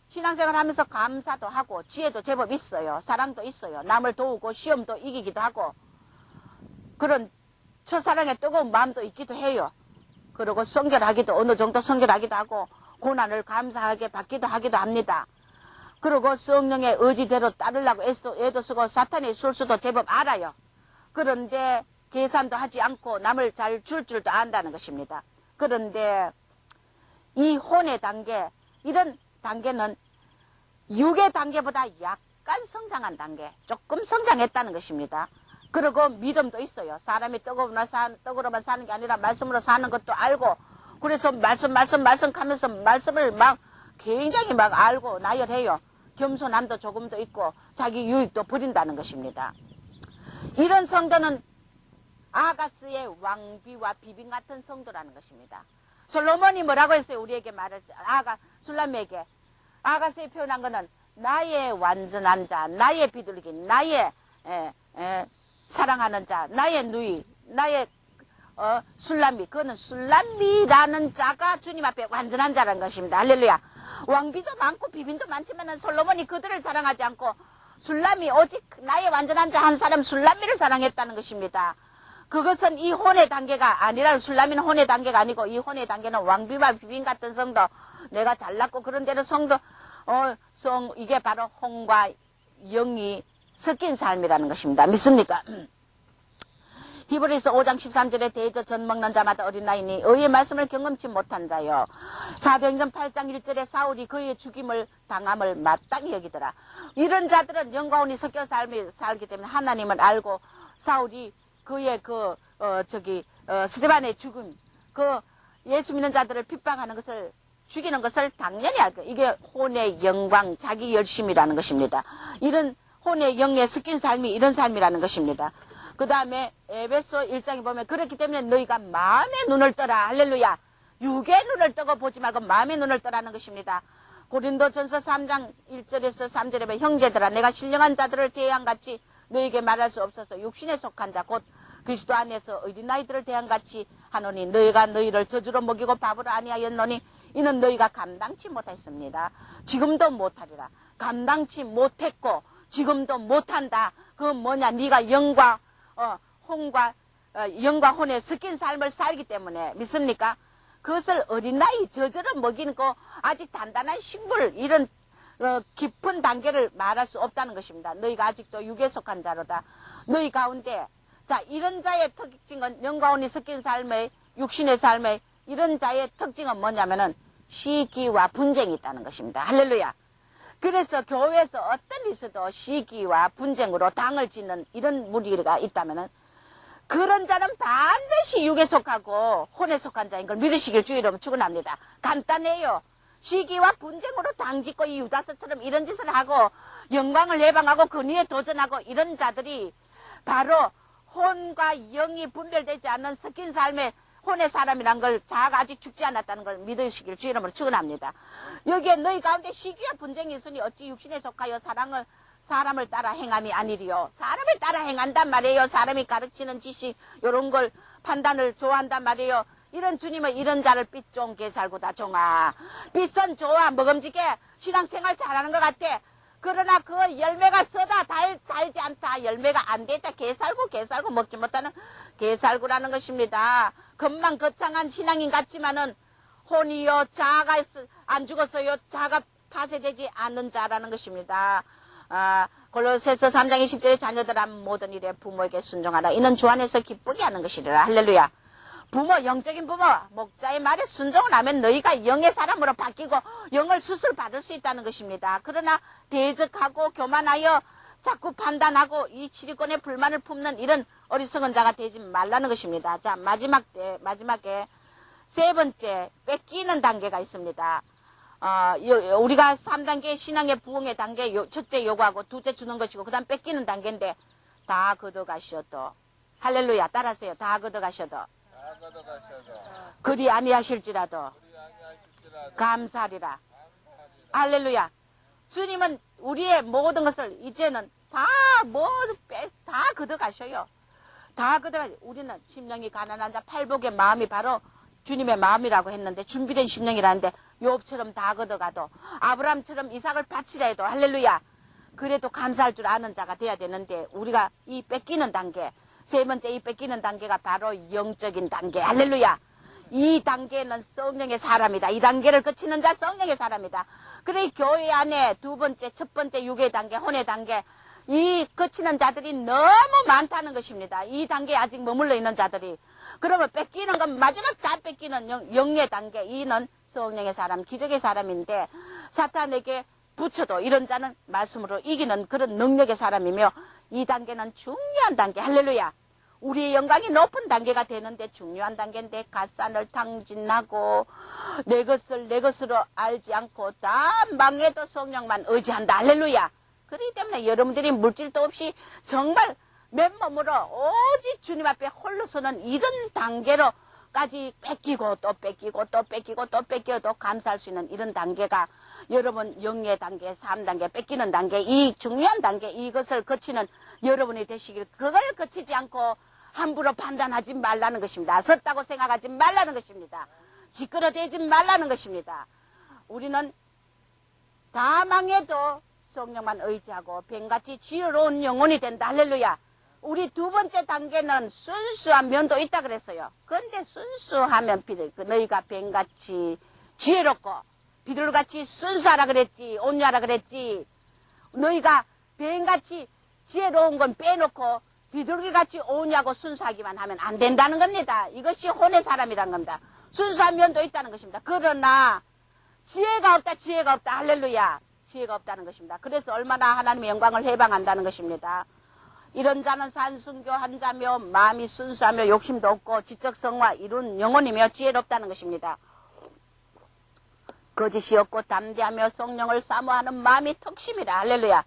신앙생활 하면서 감사도 하고 지혜도 제법 있어요. 사랑도 있어요. 남을 도우고 시험도 이기기도 하고 그런 첫사랑의 뜨거운 마음도 있기도 해요. 그리고 성결하기도 어느 정도 성결하기도 하고 고난을 감사하게 받기도 하기도 합니다. 그리고 성령의 의지대로 따르려고 애도 쓰고 사탄의 술수도 제법 알아요. 그런데 계산도 하지 않고 남을 잘 줄 줄도 안다는 것입니다. 그런데 이 혼의 단계, 이런 단계는 육의 단계보다 약간 성장한 단계, 조금 성장했다는 것입니다. 그리고 믿음도 있어요. 사람이 떡으로만 사는 게 아니라 말씀으로 사는 것도 알고, 그래서 말씀 하면서 말씀을 막 굉장히 막 알고 나열해요. 겸손함도 조금도 있고 자기 유익도 부린다는 것입니다. 이런 성도는 아가스의 왕비와 비빈 같은 성도라는 것입니다. 솔로몬이 뭐라고 했어요? 우리에게 말했죠. 술람에게 아가스에 표현한 것은 나의 완전한 자, 나의 비둘기, 나의 사랑하는 자, 나의 누이, 나의 술람비. 그거는 술람비라는 자가 주님 앞에 완전한 자라는 것입니다. 할렐루야. 왕비도 많고 비빈도 많지만 솔로몬이 그들을 사랑하지 않고 술람이 오직 나의 완전한 자 한 사람 술람비를 사랑했다는 것입니다. 그것은 이 혼의 단계가 아니라 술람이는 혼의 단계가 아니고 이 혼의 단계는 왕비와 비빈 같은 성도, 내가 잘났고 그런 대로 성도 이게 바로 혼과 영이 섞인 삶이라는 것입니다. 믿습니까? 히브리서 5장 13절에 대저 전 먹는 자마다 어린아이니 의의 말씀을 경험치 못한 자요. 사도행전 8장 1절에 사울이 그의 죽임을 당함을 마땅히 여기더라. 이런 자들은 영과혼이 섞여 살기 때문에 하나님을 알고 사울이 그의 스데반의 죽음, 예수 믿는 자들을 핍박하는 것을 죽이는 것을 당연히 알고, 이게 혼의 영광, 자기 열심이라는 것입니다. 이런 혼의 영에 섞인 삶이 이런 삶이라는 것입니다. 그 다음에 에베소 1장에 보면 그렇기 때문에 너희가 마음의 눈을 떠라. 할렐루야. 육의 눈을 떠고 보지 말고 마음의 눈을 떠라는 것입니다. 고린도전서 3장 1절에서 3절에 보면 형제들아 내가 신령한 자들을 대항같이 너희에게 말할 수 없어서 육신에 속한 자 곧 그리스도 안에서 어린아이들을 대항같이 하노니 너희가 너희를 저주로 먹이고 밥으로 아니하였노니 이는 너희가 감당치 못했습니다. 지금도 못하리라. 감당치 못했고 지금도 못한다. 그건 뭐냐? 네가 영과 혼에 섞인 삶을 살기 때문에. 믿습니까? 그것을 어린아이 저절로 먹이는 거 아직 단단한 식물 이런 깊은 단계를 말할 수 없다는 것입니다. 너희가 아직도 육에 속한 자로다. 너희 가운데 자 이런 자의 특징은 영과 혼이 섞인 삶의 육신의 삶의 이런 자의 특징은 뭐냐면은 시기와 분쟁이 있다는 것입니다. 할렐루야. 그래서 교회에서 어떤 있어도 시기와 분쟁으로 당을 짓는 이런 무리가 있다면은 그런 자는 반드시 육에 속하고 혼에 속한 자인 걸 믿으시길 주의로 축원합니다. 간단해요. 시기와 분쟁으로 당짓고 이 유다서처럼 이런 짓을 하고 영광을 해방하고 근위에 도전하고 이런 자들이 바로 혼과 영이 분별되지 않는 섞인 삶의 혼의 사람이란 걸 자아가 아직 죽지 않았다는 걸 믿으시길 주의 이름으로 축원합니다. 여기에 너희 가운데 시기와 분쟁이 있으니 어찌 육신에 속하여 사람을 따라 행함이 아니리요. 사람을 따라 행한단 말이에요. 사람이 가르치는 지식 요런 걸 판단을 좋아한단 말이에요. 이런 주님은 이런 자를 빚종 개살구다 종아. 빚은 좋아 먹음직해 신앙생활 잘하는 것 같아. 그러나 그 열매가 써다 달지 않다. 열매가 안 됐다. 개살구 먹지 못하는 개살구라는 것입니다. 겉만 거창한 신앙인 같지만은 혼이요 자아가 안 죽었어요. 자아가 파쇄되지 않는 자라는 것입니다. 골로새서 3장 20절에 자녀들아 모든 일에 부모에게 순종하라. 이는 주 안에서 기쁘게 하는 것이라. 할렐루야. 부모, 영적인 부모, 목자의 말에 순종을 하면 너희가 영의 사람으로 바뀌고 영을 수술받을 수 있다는 것입니다. 그러나 대적하고 교만하여 자꾸 판단하고 이 치리권에 불만을 품는 이런 어리석은 자가 되지 말라는 것입니다. 자, 마지막에 세 번째, 뺏기는 단계가 있습니다. 우리가 3단계 신앙의 부흥의 단계, 첫째 요구하고 둘째 주는 것이고 그 다음 뺏기는 단계인데 다 걷어가셔도 할렐루야 따라하세요. 다 걷어가셔도 그리 아니하실지라도 감사하리라. 할렐루야. 주님은 우리의 모든 것을 이제는 다 걷어가셔요. 다 걷어가셔요. 우리는 심령이 가난한 자 팔복의 마음이 바로 주님의 마음이라고 했는데 준비된 심령이라는데 욥처럼 다 걷어가도 아브라함처럼 이삭을 바치라 해도 할렐루야. 그래도 감사할 줄 아는 자가 돼야 되는데 우리가 이 뺏기는 단계 세 번째 이 뺏기는 단계가 바로 영적인 단계. 할렐루야. 이 단계는 성령의 사람이다. 이 단계를 거치는 자 성령의 사람이다. 그래 교회 안에 두 번째 첫 번째 육의 단계 혼의 단계 이 거치는 자들이 너무 많다는 것입니다. 이 단계에 아직 머물러 있는 자들이 그러면 뺏기는 건 마지막 다 뺏기는 영의 단계 이는 성령의 사람 기적의 사람인데 사탄에게 붙여도 이런 자는 말씀으로 이기는 그런 능력의 사람이며 이 단계는 중요한 단계. 할렐루야. 우리의 영광이 높은 단계가 되는데 중요한 단계인데 갓산을 탕진하고 내 것으로 알지 않고 다 망해도 성령만 의지한다. 할렐루야. 그렇기 때문에 여러분들이 물질도 없이 정말 맨몸으로 오직 주님 앞에 홀로 서는 이런 단계로까지 뺏기고 또 뺏기고 또 뺏기고 또 뺏겨도 감사할 수 있는 이런 단계가 여러분 영의 단계 3단계 뺏기는 단계 이 중요한 단계 이것을 거치는 여러분이 되시길 그걸 거치지 않고 함부로 판단하지 말라는 것입니다. 섰다고 생각하지 말라는 것입니다. 지끄러대지 말라는 것입니다. 우리는 다 망해도 성령만 의지하고 뱀같이 지혜로운 영혼이 된다. 할렐루야. 우리 두 번째 단계는 순수한 면도 있다 그랬어요. 그런데 순수하면 너희가 뱀같이 지혜롭고 비둘같이 순수하라 그랬지 온유하라 그랬지. 너희가 뱀같이 지혜로운 건 빼놓고 비둘기같이 온유하고 순수하기만 하면 안 된다는 겁니다. 이것이 혼의 사람이란 겁니다. 순수한 면도 있다는 것입니다. 그러나 지혜가 없다. 할렐루야. 지혜가 없다는 것입니다. 그래서 얼마나 하나님의 영광을 해방한다는 것입니다. 이런 자는 산순교한 자며 마음이 순수하며 욕심도 없고 지적성과 이룬 영혼이며 지혜롭다는 것입니다. 거짓이 없고 담대하며 성령을 사모하는 마음이 턱심이라. 할렐루야.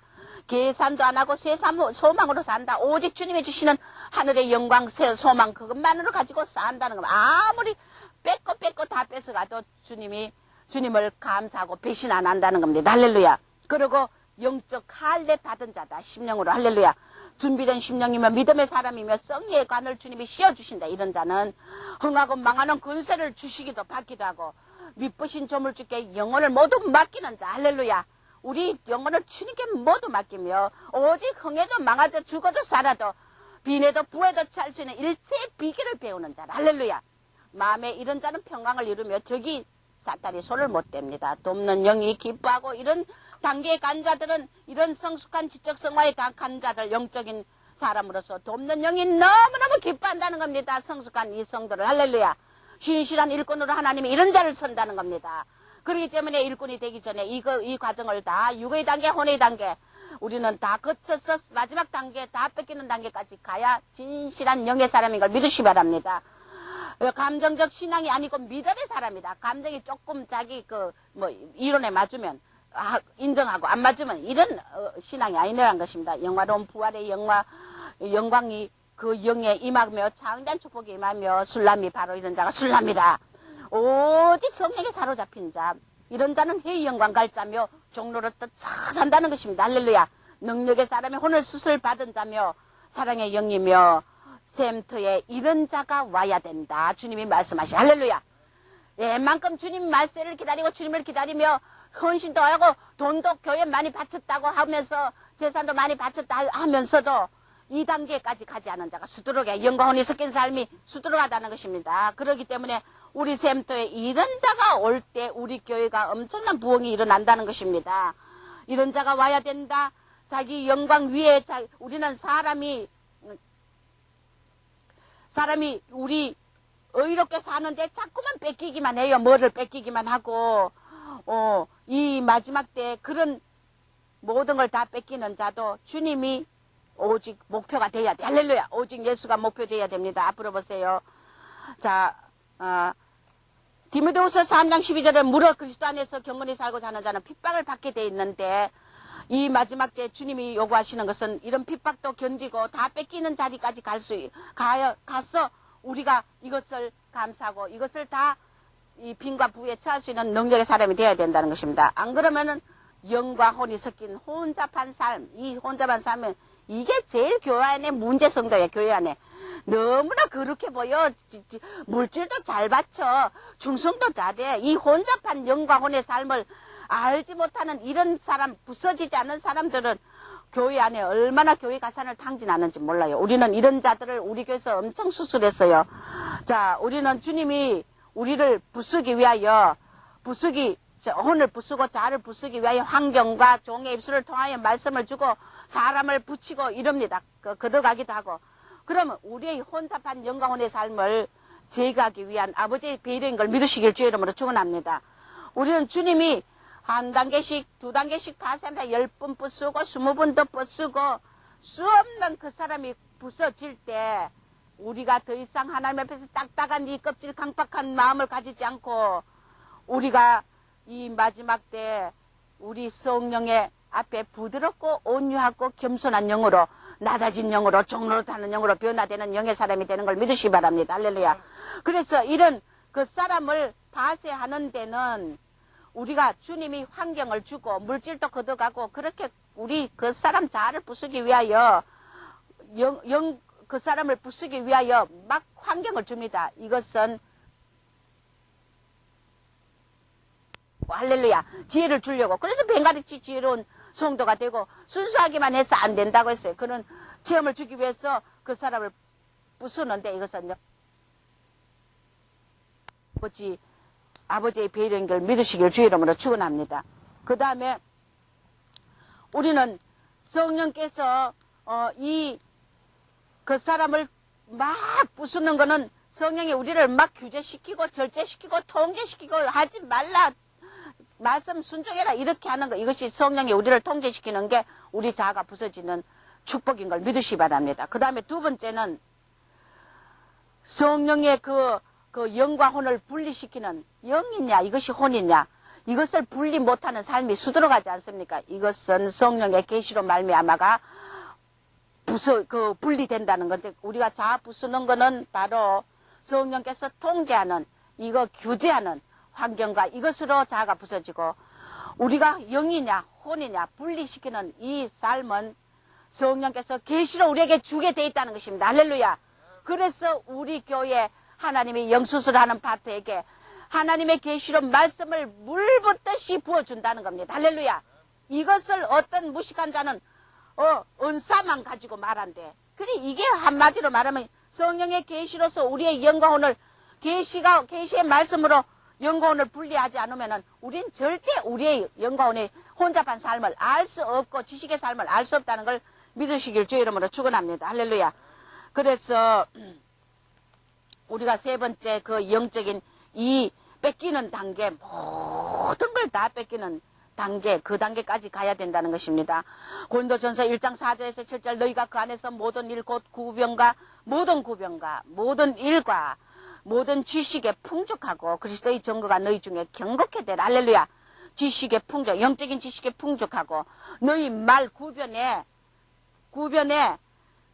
계산도 안 하고 소망으로 산다. 오직 주님이 주시는 하늘의 영광, 소망 그것만으로 가지고 산다는 겁니다. 아무리 뺏고 다 뺏어가도 주님을 감사하고 배신 안 한다는 겁니다. 할렐루야. 그리고 영적 할례 받은 자다. 심령으로. 할렐루야. 준비된 심령이며 믿음의 사람이며 성리의 관을 주님이 씌워주신다. 이런 자는 흥하고 망하는 권세를 주시기도 받기도 하고 믿으신 조물주께 영혼을 모두 맡기는 자. 할렐루야. 우리 영혼을 주님께 모두 맡기며 오직 흥해도 망하도 죽어도 살아도 빈에도 부에도 찰 수 있는 일체의 비결을 배우는 자. 할렐루야. 마음에 이런 자는 평강을 이루며 적이 사탄이 손을 못 댑니다. 돕는 영이 기뻐하고 이런 단계에 간 자들은 이런 성숙한 지적 성화에 간 자들 영적인 사람으로서 돕는 영이 너무너무 기뻐한다는 겁니다. 성숙한 이 성도를. 할렐루야. 신실한 일꾼으로 하나님이 이런 자를 선다는 겁니다. 그렇기 때문에 일꾼이 되기 전에 이 과정을 다 육의 단계, 혼의 단계 우리는 다 거쳐서 마지막 단계 다 뺏기는 단계까지 가야 진실한 영의 사람인 걸 믿으시 바랍니다. 감정적 신앙이 아니고 믿음의 사람이다. 감정이 조금 자기 이론에 맞으면 인정하고 안 맞으면 이런 신앙이 아니라는 것입니다. 영화로운 부활의 영광이 그 영에 임하며 창대한 축복이 임하며 술람이 바로 이런 자가 술람이다. 오직 성령에 사로잡힌 자, 이런 자는 회의 영광 갈 자며 종로로 뜻한다는 것입니다. 할렐루야. 능력의 사람의 혼을 수술 받은 자며 사랑의 영이며 샘터에 이런 자가 와야 된다. 주님이 말씀하시. 할렐루야. 웬만큼 주님 말세를 기다리고 주님을 기다리며 헌신도 하고 돈도 교회 많이 바쳤다고 하면서 재산도 많이 바쳤다 하면서도 이 단계까지 가지 않은 자가 수두룩해 영광혼이 섞인 삶이 수두룩하다는 것입니다. 그렇기 때문에 우리 샘터에 이런 자가 올 때 우리 교회가 엄청난 부흥이 일어난다는 것입니다. 이런 자가 와야 된다. 자기 영광 위에 우리는 사람이 우리 의롭게 사는데 자꾸만 뺏기기만 해요. 뭐를 뺏기기만 하고 이 마지막 때 그런 모든 걸 다 뺏기는 자도 주님이 오직 목표가 돼야 돼. 할렐루야. 오직 예수가 목표 돼야 됩니다. 앞으로 보세요. 자, 디모데후서 3장 12절에 무릇 그리스도 안에서 경건히 살고 사는 자는 핍박을 받게 돼 있는데 이 마지막 때 주님이 요구하시는 것은 이런 핍박도 견디고 다 뺏기는 자리까지 가서 우리가 이것을 감사하고 이것을 다 이 빈과 부에 처할 수 있는 능력의 사람이 되어야 된다는 것입니다. 안 그러면은 영과 혼이 섞인 혼잡한 삶, 이 혼잡한 삶은 이게 제일 교회 안에 문제 성도예요. 교회 안에 너무나 그렇게 보여. 물질도 잘 받쳐, 충성도 잘해. 이 혼잡한 영과 혼의 삶을 알지 못하는 이런 사람, 부서지지 않은 사람들은 교회 안에 얼마나 교회 가산을 탕진하는지 몰라요. 우리는 이런 자들을 우리 교회에서 엄청 수술했어요. 자, 우리는 주님이 우리를 부수기 위하여 혼을 부수고 자를 부수기 위하여 환경과 종의 입술을 통하여 말씀을 주고 사람을 붙이고 이럽니다. 거듭가기도 하고. 그러면 우리의 혼잡한 영광혼의 삶을 제거하기 위한 아버지의 배려인 걸 믿으시길 주의 이름으로 축원합니다. 우리는 주님이 한 단계씩, 두 단계씩 파생다 10번 부수고 20번 더 부수고 수 없는 그 사람이 부서질 때 우리가 더 이상 하나님 앞에서 딱딱한 이 껍질 강박한 마음을 가지지 않고 우리가 이 마지막 때 우리 성령의 앞에 부드럽고 온유하고 겸손한 영으로 낮아진 영으로 종로로 타는 영으로 변화되는 영의 사람이 되는 걸 믿으시기 바랍니다. 할렐루야. 그래서 이런 그 사람을 파쇄하는 데는 우리가 주님이 환경을 주고 물질도 걷어가고 그렇게 우리 그 사람 자아를 부수기 위하여 그 사람을 부수기 위하여 막 환경을 줍니다. 이것은 할렐루야. 지혜를 주려고. 그래서 뱅가르치 지혜로운 성도가 되고 순수하기만 해서 안 된다고 했어요. 그런 체험을 주기 위해서 그 사람을 부수는데 이것은요. 아버지의 배려인 걸 믿으시길 주의 이름으로 축원합니다. 그 다음에 우리는 성령께서 그 사람을 막 부수는 거는 성령이 우리를 막 규제시키고 절제시키고 통제시키고 하지 말라. 말씀 순종해라 이렇게 하는 거 이것이 성령이 우리를 통제시키는 게 우리 자아가 부서지는 축복인 걸 믿으시기 바랍니다. 그 다음에 두 번째는 성령의 그 영과 혼을 분리시키는 영이냐 이것이 혼이냐 이것을 분리 못하는 삶이 수두룩하지 않습니까? 이것은 성령의 계시로 말미암아가 분리된다는 건데 우리가 자아 부수는 거는 바로 성령께서 통제하는 이거 규제하는 환경과 이것으로 자아가 부서지고 우리가 영이냐 혼이냐 분리시키는 이 삶은 성령께서 계시로 우리에게 주게 돼 있다는 것입니다. 할렐루야. 그래서 우리 교회 하나님이 영수술하는 파트에게 하나님의 계시로 말씀을 물 붓듯이 부어준다는 겁니다. 할렐루야. 이것을 어떤 무식한 자는 은사만 가지고 말한대. 그래 이게 한마디로 말하면 성령의 계시로서 우리의 영광혼을 계시의 말씀으로 영광혼을 분리하지 않으면은 우린 절대 우리의 영광혼의 혼잡한 삶을 알 수 없고 지식의 삶을 알 수 없다는 걸 믿으시길 주의 이름으로 축원합니다. 할렐루야. 그래서 우리가 세 번째 그 영적인 이 뺏기는 단계 모든 걸 다 뺏기는 단계 그 단계까지 가야 된다는 것입니다. 고린도전서 1장 4절에서 7절 너희가 그 안에서 모든 일 곧 모든 일과 모든 지식에 풍족하고 그리스도의 증거가 너희 중에 경고케 되라. 할렐루야. 지식에 풍족, 영적인 지식에 풍족하고 너희 말 구변에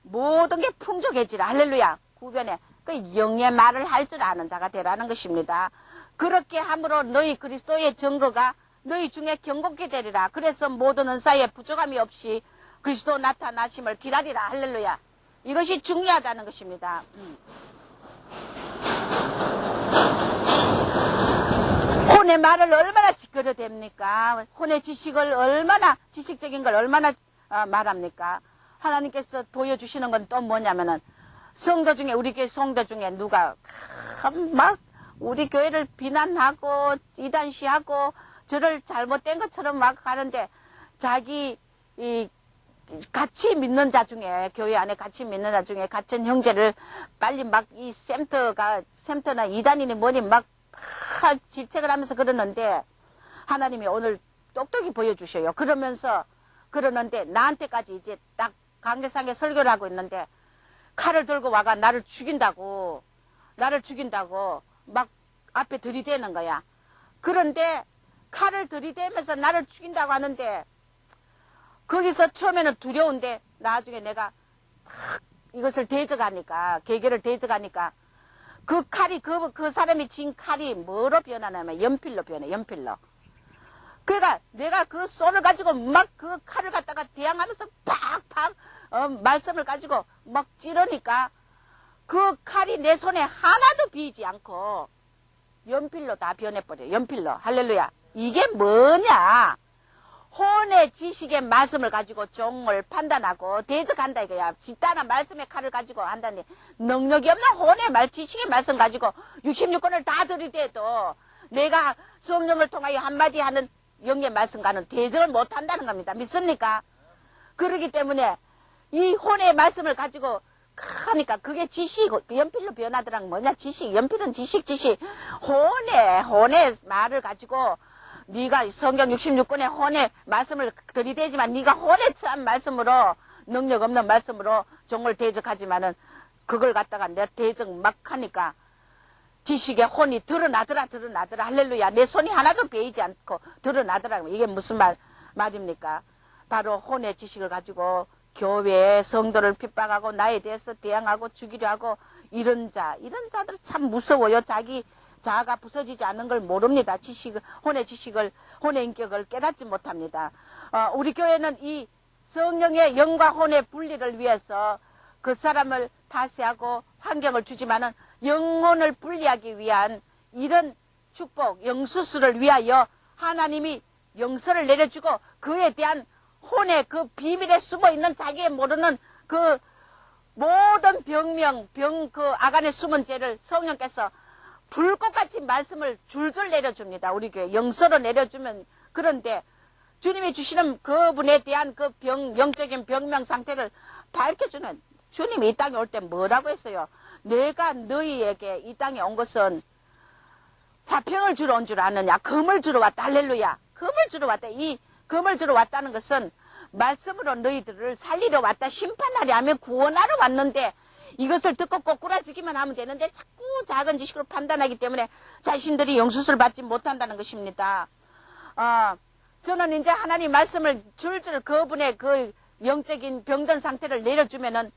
모든 게 풍족해지라. 할렐루야. 구변에 그 영의 말을 할 줄 아는 자가 되라는 것입니다. 그렇게 함으로 너희 그리스도의 증거가 너희 중에 경고케 되리라. 그래서 모든 은사에 부족함이 없이 그리스도 나타나심을 기다리라. 할렐루야. 이것이 중요하다는 것입니다. 혼의 말을 얼마나 지켜야 됩니까? 혼의 지식을 얼마나, 지식적인 걸 얼마나 말합니까? 하나님께서 보여주시는 건 또 뭐냐면은, 성도 중에, 우리 교회 성도 중에 누가, 막, 우리 교회를 비난하고, 이단시하고, 저를 잘못된 것처럼 막 하는데, 자기, 같이 믿는 자 중에, 교회 안에 같이 믿는 자 중에, 같은 형제를 빨리 막, 샘터나 이단이니 뭐니 막, 질책을 하면서 그러는데, 하나님이 오늘 똑똑히 보여주셔요. 그러는데, 나한테까지 이제 딱 강대상에 설교를 하고 있는데, 칼을 들고 와가 나를 죽인다고 막 앞에 들이대는 거야. 그런데 칼을 들이대면서 나를 죽인다고 하는데 거기서 처음에는 두려운데 나중에 내가 이것을 대적하니까 계계를 대적하니까 그 칼이 그 사람이 진 칼이 뭐로 변하냐면 연필로 변해. 연필로. 그러니까 내가 그 쏘를 가지고 막 그 칼을 갖다가 대항하면서 팍팍 말씀을 가지고 막 찌르니까 그 칼이 내 손에 하나도 비지 않고 연필로 다 변해버려. 연필로. 할렐루야. 이게 뭐냐? 혼의 지식의 말씀을 가지고 종을 판단하고 대적한다 이거야. 집단한 말씀의 칼을 가지고 한다니. 능력이 없는 혼의 지식의 말씀 가지고 66권을 다 들이대도 내가 성령을 통하여 한마디 하는 영의 말씀과는 대적을 못한다는 겁니다. 믿습니까? 그러기 때문에 이 혼의 말씀을 가지고 하니까 그게 지식, 연필로 변하더란 뭐냐? 지식, 연필은 지식. 혼의 말을 가지고 네가 성경 66권의 혼의 말씀을 들이대지만 네가 혼에 처한 말씀으로 능력 없는 말씀으로 종을 대적하지만은 그걸 갖다가 내 대적 막 하니까 지식의 혼이 드러나더라. 할렐루야. 내 손이 하나도 베이지 않고 드러나더라. 이게 무슨 말입니까? 바로 혼의 지식을 가지고 교회의 성도를 핍박하고 나에 대해서 대항하고 죽이려 하고 이런 자들 참 무서워요. 자아가 부서지지 않는 걸 모릅니다. 혼의 인격을 깨닫지 못합니다. 우리 교회는 이 성령의 영과 혼의 분리를 위해서 그 사람을 파쇄하고 환경을 주지만은 영혼을 분리하기 위한 이런 축복, 영수수를 위하여 하나님이 영서를 내려주고 그에 대한 혼의 그 비밀에 숨어 있는 자기의 모르는 그 모든 그 아간의 숨은 죄를 성령께서 불꽃같이 말씀을 줄줄 내려줍니다. 우리 교회 영서로 내려주면 그런데 주님이 주시는 그분에 대한 그 영적인 병명 상태를 밝혀주는 주님이 이 땅에 올 때 뭐라고 했어요? 내가 너희에게 이 땅에 온 것은 화평을 주러 온 줄 아느냐? 금을 주러 왔다. 할렐루야. 금을 주러 왔다. 이 금을 주러 왔다는 것은 말씀으로 너희들을 살리러 왔다. 심판하려 하면 구원하러 왔는데 이것을 듣고 꼬꾸라지기만 하면 되는데 자꾸 작은 지식으로 판단하기 때문에 자신들이 영수를 받지 못한다는 것입니다. 저는 이제 하나님 말씀을 줄줄 그분의 그 영적인 병든 상태를 내려주면은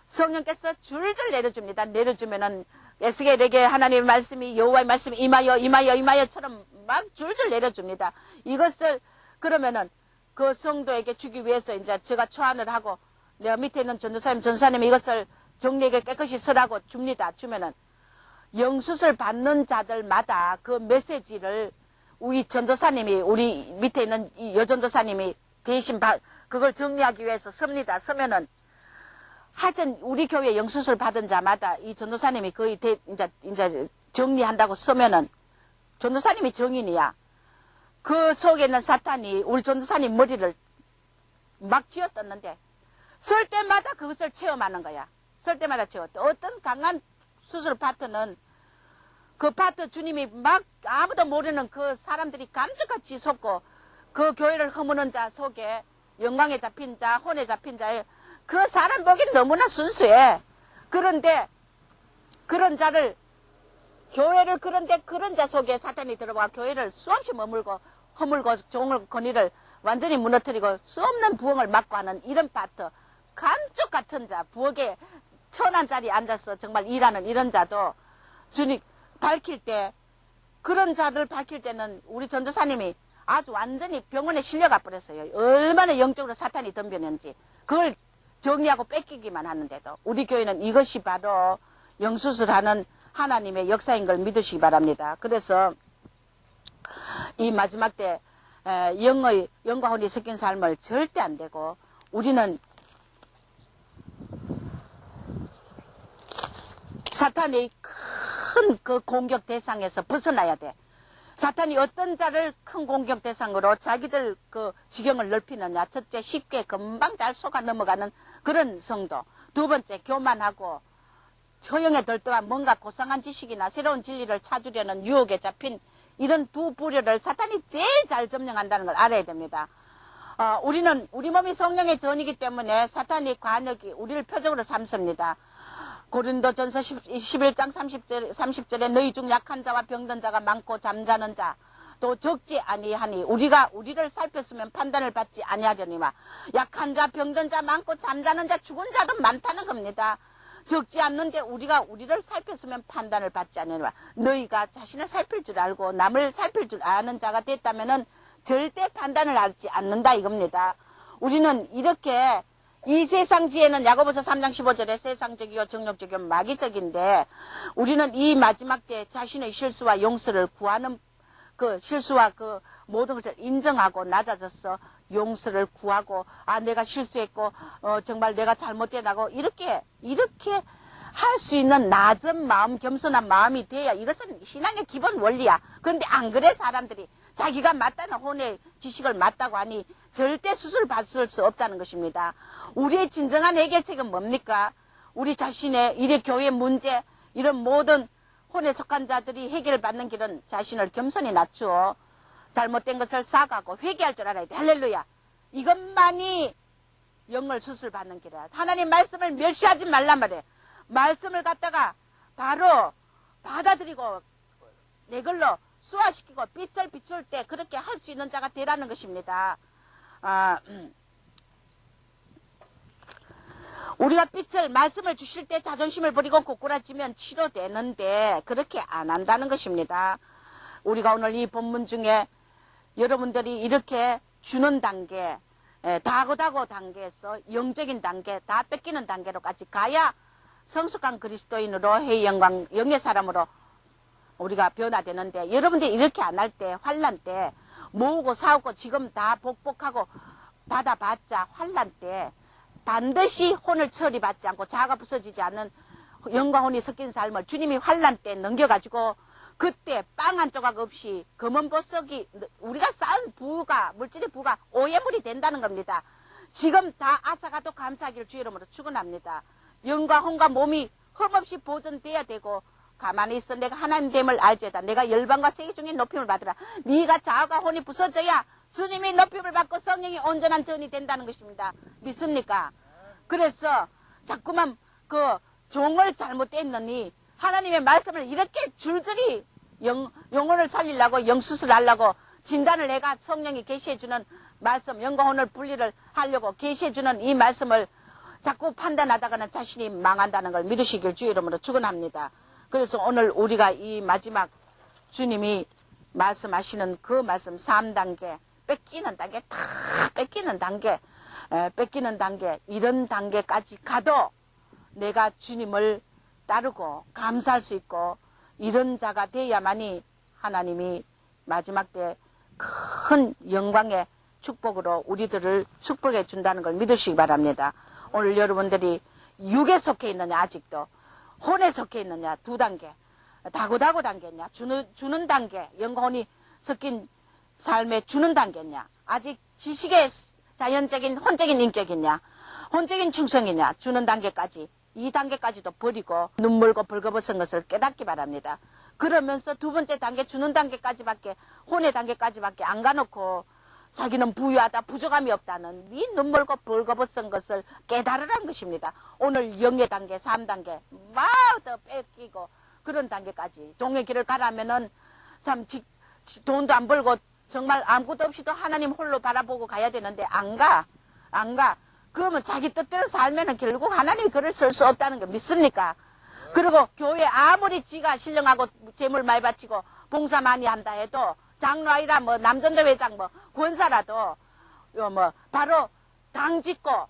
성령께서 줄줄 내려줍니다. 내려주면은 에스겔에게 하나님의 말씀이 여호와의 말씀이 임하여처럼 막 줄줄 내려줍니다. 이것을 그러면은 그 성도에게 주기 위해서 이제 제가 초안을 하고 내가 밑에 있는 전도사님이 이것을 정리하게 깨끗이 쓰라고 줍니다. 주면은 영수술 받는 자들마다 그 메시지를 우리 전도사님이 우리 밑에 있는 이 여전도사님이 대신 그걸 정리하기 위해서 씁니다. 쓰면은 하여튼 우리 교회 영수술 받은 자마다 이 전도사님이 거의 이제 정리한다고 쓰면은 전도사님이 정인이야. 그 속에 있는 사탄이 우리 전도사님 머리를 막 쥐어떴는데 쓸 때마다 그것을 체험하는 거야. 쓸 때마다 체험했다. 어떤 강한 수술 파트는 그 파트 주님이 막 아무도 모르는 그 사람들이 감쪽같이 속고 그 교회를 허무는 자 속에 영광에 잡힌 자, 혼에 잡힌 자에 그 사람 보기 너무나 순수해. 그런데 그런 자를 교회를 그런데 그런 자 속에 사탄이 들어와 교회를 수없이 허물고 종을 권위를 완전히 무너뜨리고 수없는 부흥을 막고 하는 이런 파트, 감쪽 같은 자, 부엌에 천한 자리에 앉아서 정말 일하는 이런 자도 주님 밝힐 때, 그런 자들 밝힐 때는 우리 전도사님이 아주 완전히 병원에 실려가 버렸어요. 얼마나 영적으로 사탄이 덤벼는지 그걸 정리하고 뺏기기만 하는데도 우리 교회는 이것이 바로 영수술하는 하나님의 역사인 걸 믿으시기 바랍니다. 그래서 이 마지막 때 영과 혼이 섞인 삶을 절대 안 되고 우리는 사탄의 큰 그 공격 대상에서 벗어나야 돼. 사탄이 어떤 자를 큰 공격 대상으로 자기들 그 지경을 넓히느냐. 첫째, 쉽게 금방 잘 속아 넘어가는 그런 성도. 두 번째, 교만하고 효용에 덜떠한 뭔가 고상한 지식이나 새로운 진리를 찾으려는 유혹에 잡힌 이런 두 부류를 사탄이 제일 잘 점령한다는 걸 알아야 됩니다. 우리 몸이 성령의 전이기 때문에 사탄의 관역이 우리를 표적으로 삼습니다. 고린도전서 11장 30절에 너희 중 약한 자와 병든 자가 많고 잠자는 자 또 적지 아니하니 우리를 살폈으면 판단을 받지 아니하려니와. 약한 자, 병든 자 많고 잠자는 자, 죽은 자도 많다는 겁니다. 적지 않는데 우리를 살폈으면 판단을 받지 않으니와. 너희가 자신을 살필 줄 알고 남을 살필 줄 아는 자가 됐다면은 절대 판단을 하지 않는다 이겁니다. 우리는 이렇게 이 세상 지혜는 야고보서 3장 15절에 세상적이요 정욕적이요 마귀적인데 우리는 이 마지막 때 자신의 실수와 용서를 구하는 그 실수와 그 모든 것을 인정하고 낮아져서 용서를 구하고 내가 실수했고 정말 내가 잘못되다고 이렇게 할 수 있는 낮은 마음, 겸손한 마음이 돼야 이것은 신앙의 기본 원리야. 그런데 안 그래 사람들이 자기가 맞다는 혼의 지식을 맞다고 하니 절대 수술 받을 수 없다는 것입니다. 우리의 진정한 해결책은 뭡니까? 우리 자신의 이래 교회 문제 이런 모든 혼에 속한 자들이 해결받는 길은 자신을 겸손히 낮추어 잘못된 것을 사과하고 회개할 줄 알아야 돼. 할렐루야. 이것만이 영을 수술 받는 길이야. 하나님 말씀을 멸시하지 말란 말이에요. 말씀을 갖다가 바로 받아들이고 내 걸로 수화시키고 빛을 비출 때 그렇게 할 수 있는 자가 되라는 것입니다. 우리가 말씀을 주실 때 자존심을 버리고 고꾸라지면 치료되는데 그렇게 안 한다는 것입니다. 우리가 오늘 이 본문 중에 여러분들이 이렇게 주는 단계, 다고다고 단계에서 영적인 단계, 다 뺏기는 단계로까지 가야 성숙한 그리스도인으로 해의 영광, 영의 사람으로 우리가 변화되는데 여러분들이 이렇게 안 할 때 환난 때 모으고 사오고 지금 다 복복하고 받아봤자 환난 때 반드시 혼을 처리받지 않고 자아가 부서지지 않는 영과 혼이 섞인 삶을 주님이 환난 때 넘겨가지고 그때 빵 한 조각 없이 검은 보석이 우리가 쌓은 물질의 부가 오해물이 된다는 겁니다. 지금 다 아사가도 감사하기를 주 이름으로 축원합니다. 영과 혼과 몸이 흠없이 보존돼야 되고 가만히 있어 내가 하나님 됨을 알지어다. 내가 열방과 세계 중에 높임을 받으라. 네가 자아가 혼이 부서져야 주님이 높임을 받고 성령이 온전한 전이 된다는 것입니다. 믿습니까? 그래서 자꾸만 그 종을 잘못됐느니 하나님의 말씀을 이렇게 줄줄이 영혼을 살리려고 영수술하려고 진단을 내가 성령이 계시해주는 말씀 영과 혼을 분리를 하려고 계시해주는 이 말씀을 자꾸 판단하다가는 자신이 망한다는 걸 믿으시길 주 이름으로 축원합니다. 그래서 오늘 우리가 이 마지막 주님이 말씀하시는 그 말씀 3단계 뺏기는 단계 다 뺏기는 단계 이런 단계까지 가도 내가 주님을 따르고 감사할 수 있고 이런 자가 돼야만이 하나님이 마지막 때 큰 영광의 축복으로 우리들을 축복해 준다는 걸 믿으시기 바랍니다. 오늘 여러분들이 육에 속해 있느냐 아직도 혼에 속해 있느냐 2단계 다고다고 단계냐 주는 단계 영혼이 섞인 삶에 주는 단계냐 아직 지식의 자연적인 혼적인 인격이냐 혼적인 충성이냐 주는 단계까지 이 단계까지도 버리고 눈물고 벌거벗은 것을 깨닫기 바랍니다. 그러면서 2번째 단계 주는 단계까지밖에 혼의 단계까지밖에 안 가놓고 자기는 부유하다 부족함이 없다는 이 눈물고 벌거벗은 것을 깨달으라는 것입니다. 오늘 영의 단계 3단계 막 더 뺏기고 그런 단계까지. 종의 길을 가라면은 참 돈도 안 벌고 정말 아무것도 없이도 하나님 홀로 바라보고 가야 되는데 안 가. 그러면 자기 뜻대로 살면은 결국 하나님이 글을 쓸 수 없다는 거 믿습니까? 그리고 교회 아무리 지가 신령하고 재물 많이 바치고 봉사 많이 한다 해도 장로 아니라 뭐 남전도 회장 뭐 권사라도 뭐 바로 당 짓고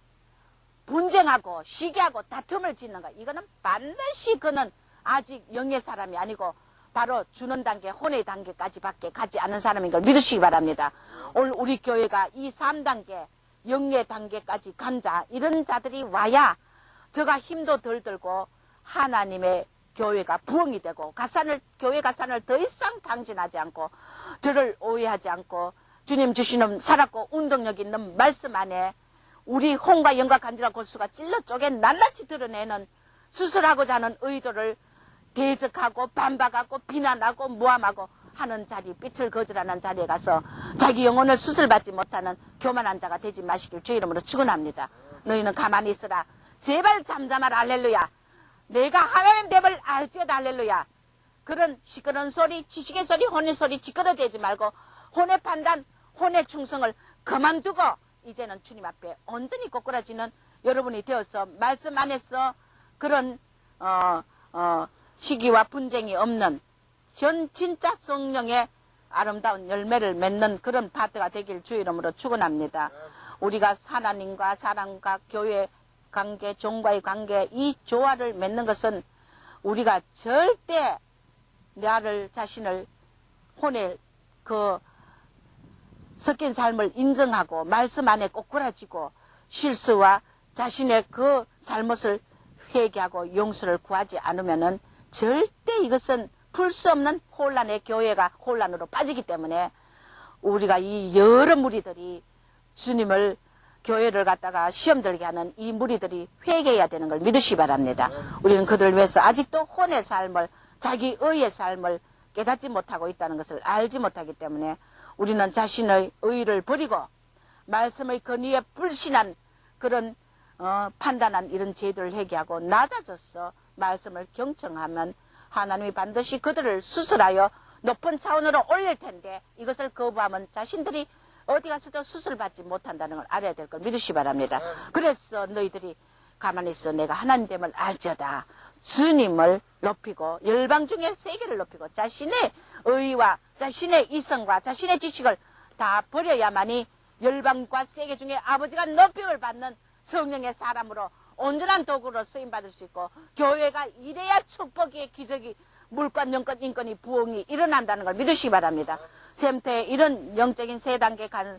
분쟁하고 시기하고 다툼을 짓는 거. 이거는 반드시 그는 아직 영의 사람이 아니고 바로 주는 단계, 혼의 단계까지밖에 가지 않은 사람인 걸 믿으시기 바랍니다. 오늘 우리 교회가 이 3단계, 영의 단계까지 간 자, 이런 자들이 와야 저가 힘도 덜 들고 하나님의 교회가 부흥이 되고 교회 가산을 더 이상 당진하지 않고 저를 오해하지 않고 주님 주시는 살았고 운동력 있는 말씀 안에 우리 혼과 영과 간지라 골수가 찔러 쪼개 낱낱이 드러내는 수술하고자 하는 의도를 대적하고 반박하고 비난하고 모함하고 하는 자리, 빛을 거절하는 자리에 가서 자기 영혼을 수술받지 못하는 교만한 자가 되지 마시길 주의 이름으로 축원합니다. 너희는 가만히 있으라. 제발 잠잠하라. 할렐루야. 내가 하나님 됨을 알지어다. 할렐루야. 그런 시끄러운 소리, 지식의 소리, 혼의 소리 지끄러대지 말고 혼의 판단, 혼의 충성을 그만두고 이제는 주님 앞에 온전히 꼬꾸라지는 여러분이 되어서 말씀 안에서 그런 시기와 분쟁이 없는 진짜 성령의 아름다운 열매를 맺는 그런 파트가 되길 주의 이름으로 축원합니다. 우리가 하나님과 사람과 교회 관계, 종과의 관계, 이 조화를 맺는 것은 우리가 절대 자신을 혼의 섞인 삶을 인정하고 말씀 안에 꼬꾸라지고 실수와 자신의 그 잘못을 회개하고 용서를 구하지 않으면은 절대 이것은 풀 수 없는 혼란의 교회가 혼란으로 빠지기 때문에 우리가 이 여러 무리들이 주님을 교회를 갖다가 시험 들게 하는 이 무리들이 회개해야 되는 걸 믿으시기 바랍니다. 우리는 그들을 위해서 아직도 혼의 삶을 자기 의의 삶을 깨닫지 못하고 있다는 것을 알지 못하기 때문에 우리는 자신의 의를 버리고 말씀의 권위에 불신한 그런 판단한 이런 죄들을 회개하고 낮아져서 말씀을 경청하면 하나님이 반드시 그들을 수술하여 높은 차원으로 올릴 텐데 이것을 거부하면 자신들이 어디 가서도 수술받지 못한다는 걸 알아야 될 걸 믿으시기 바랍니다. 그래서 너희들이 가만히 있어 내가 하나님 됨을 알지어다. 주님을 높이고 열방 중에 세계를 높이고 자신의 의와 자신의 이성과 자신의 지식을 다 버려야만이 열방과 세계 중에 아버지가 높임을 받는 성령의 사람으로 온전한 도구로 쓰임받을 수 있고 교회가 이래야 축복의 기적이 물권, 영권, 인권이 부흥이 일어난다는 걸 믿으시기 바랍니다. 샘태 이런 영적인 세 단계로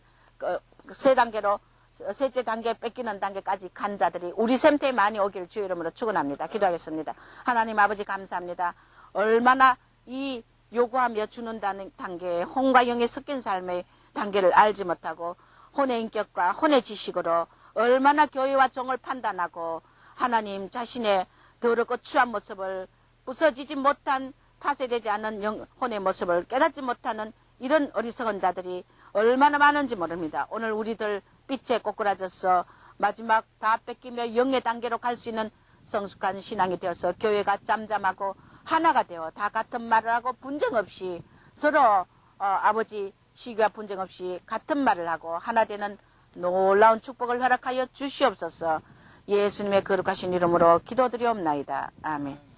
셋째 단계 뺏기는 단계까지 간 자들이 우리 샘태에 많이 오기를 주의 이름으로 축원합니다. 기도하겠습니다. 하나님 아버지 감사합니다. 얼마나 이 요구하며 주는 단계에 혼과 영이 섞인 삶의 단계를 알지 못하고 혼의 인격과 혼의 지식으로 얼마나 교회와 종을 판단하고 하나님 자신의 더럽고 추한 모습을 부서지지 못한 파쇄되지 않은 혼의 모습을 깨닫지 못하는 이런 어리석은 자들이 얼마나 많은지 모릅니다. 오늘 우리들 빛에 꼬꾸라져서 마지막 다 뺏기며 영의 단계로 갈 수 있는 성숙한 신앙이 되어서 교회가 잠잠하고 하나가 되어 다 같은 말을 하고 분쟁 없이 서로 아버지 시기와 분쟁 없이 같은 말을 하고 하나 되는 놀라운 축복을 허락하여 주시옵소서. 예수님의 거룩하신 이름으로 기도드리옵나이다. 아멘.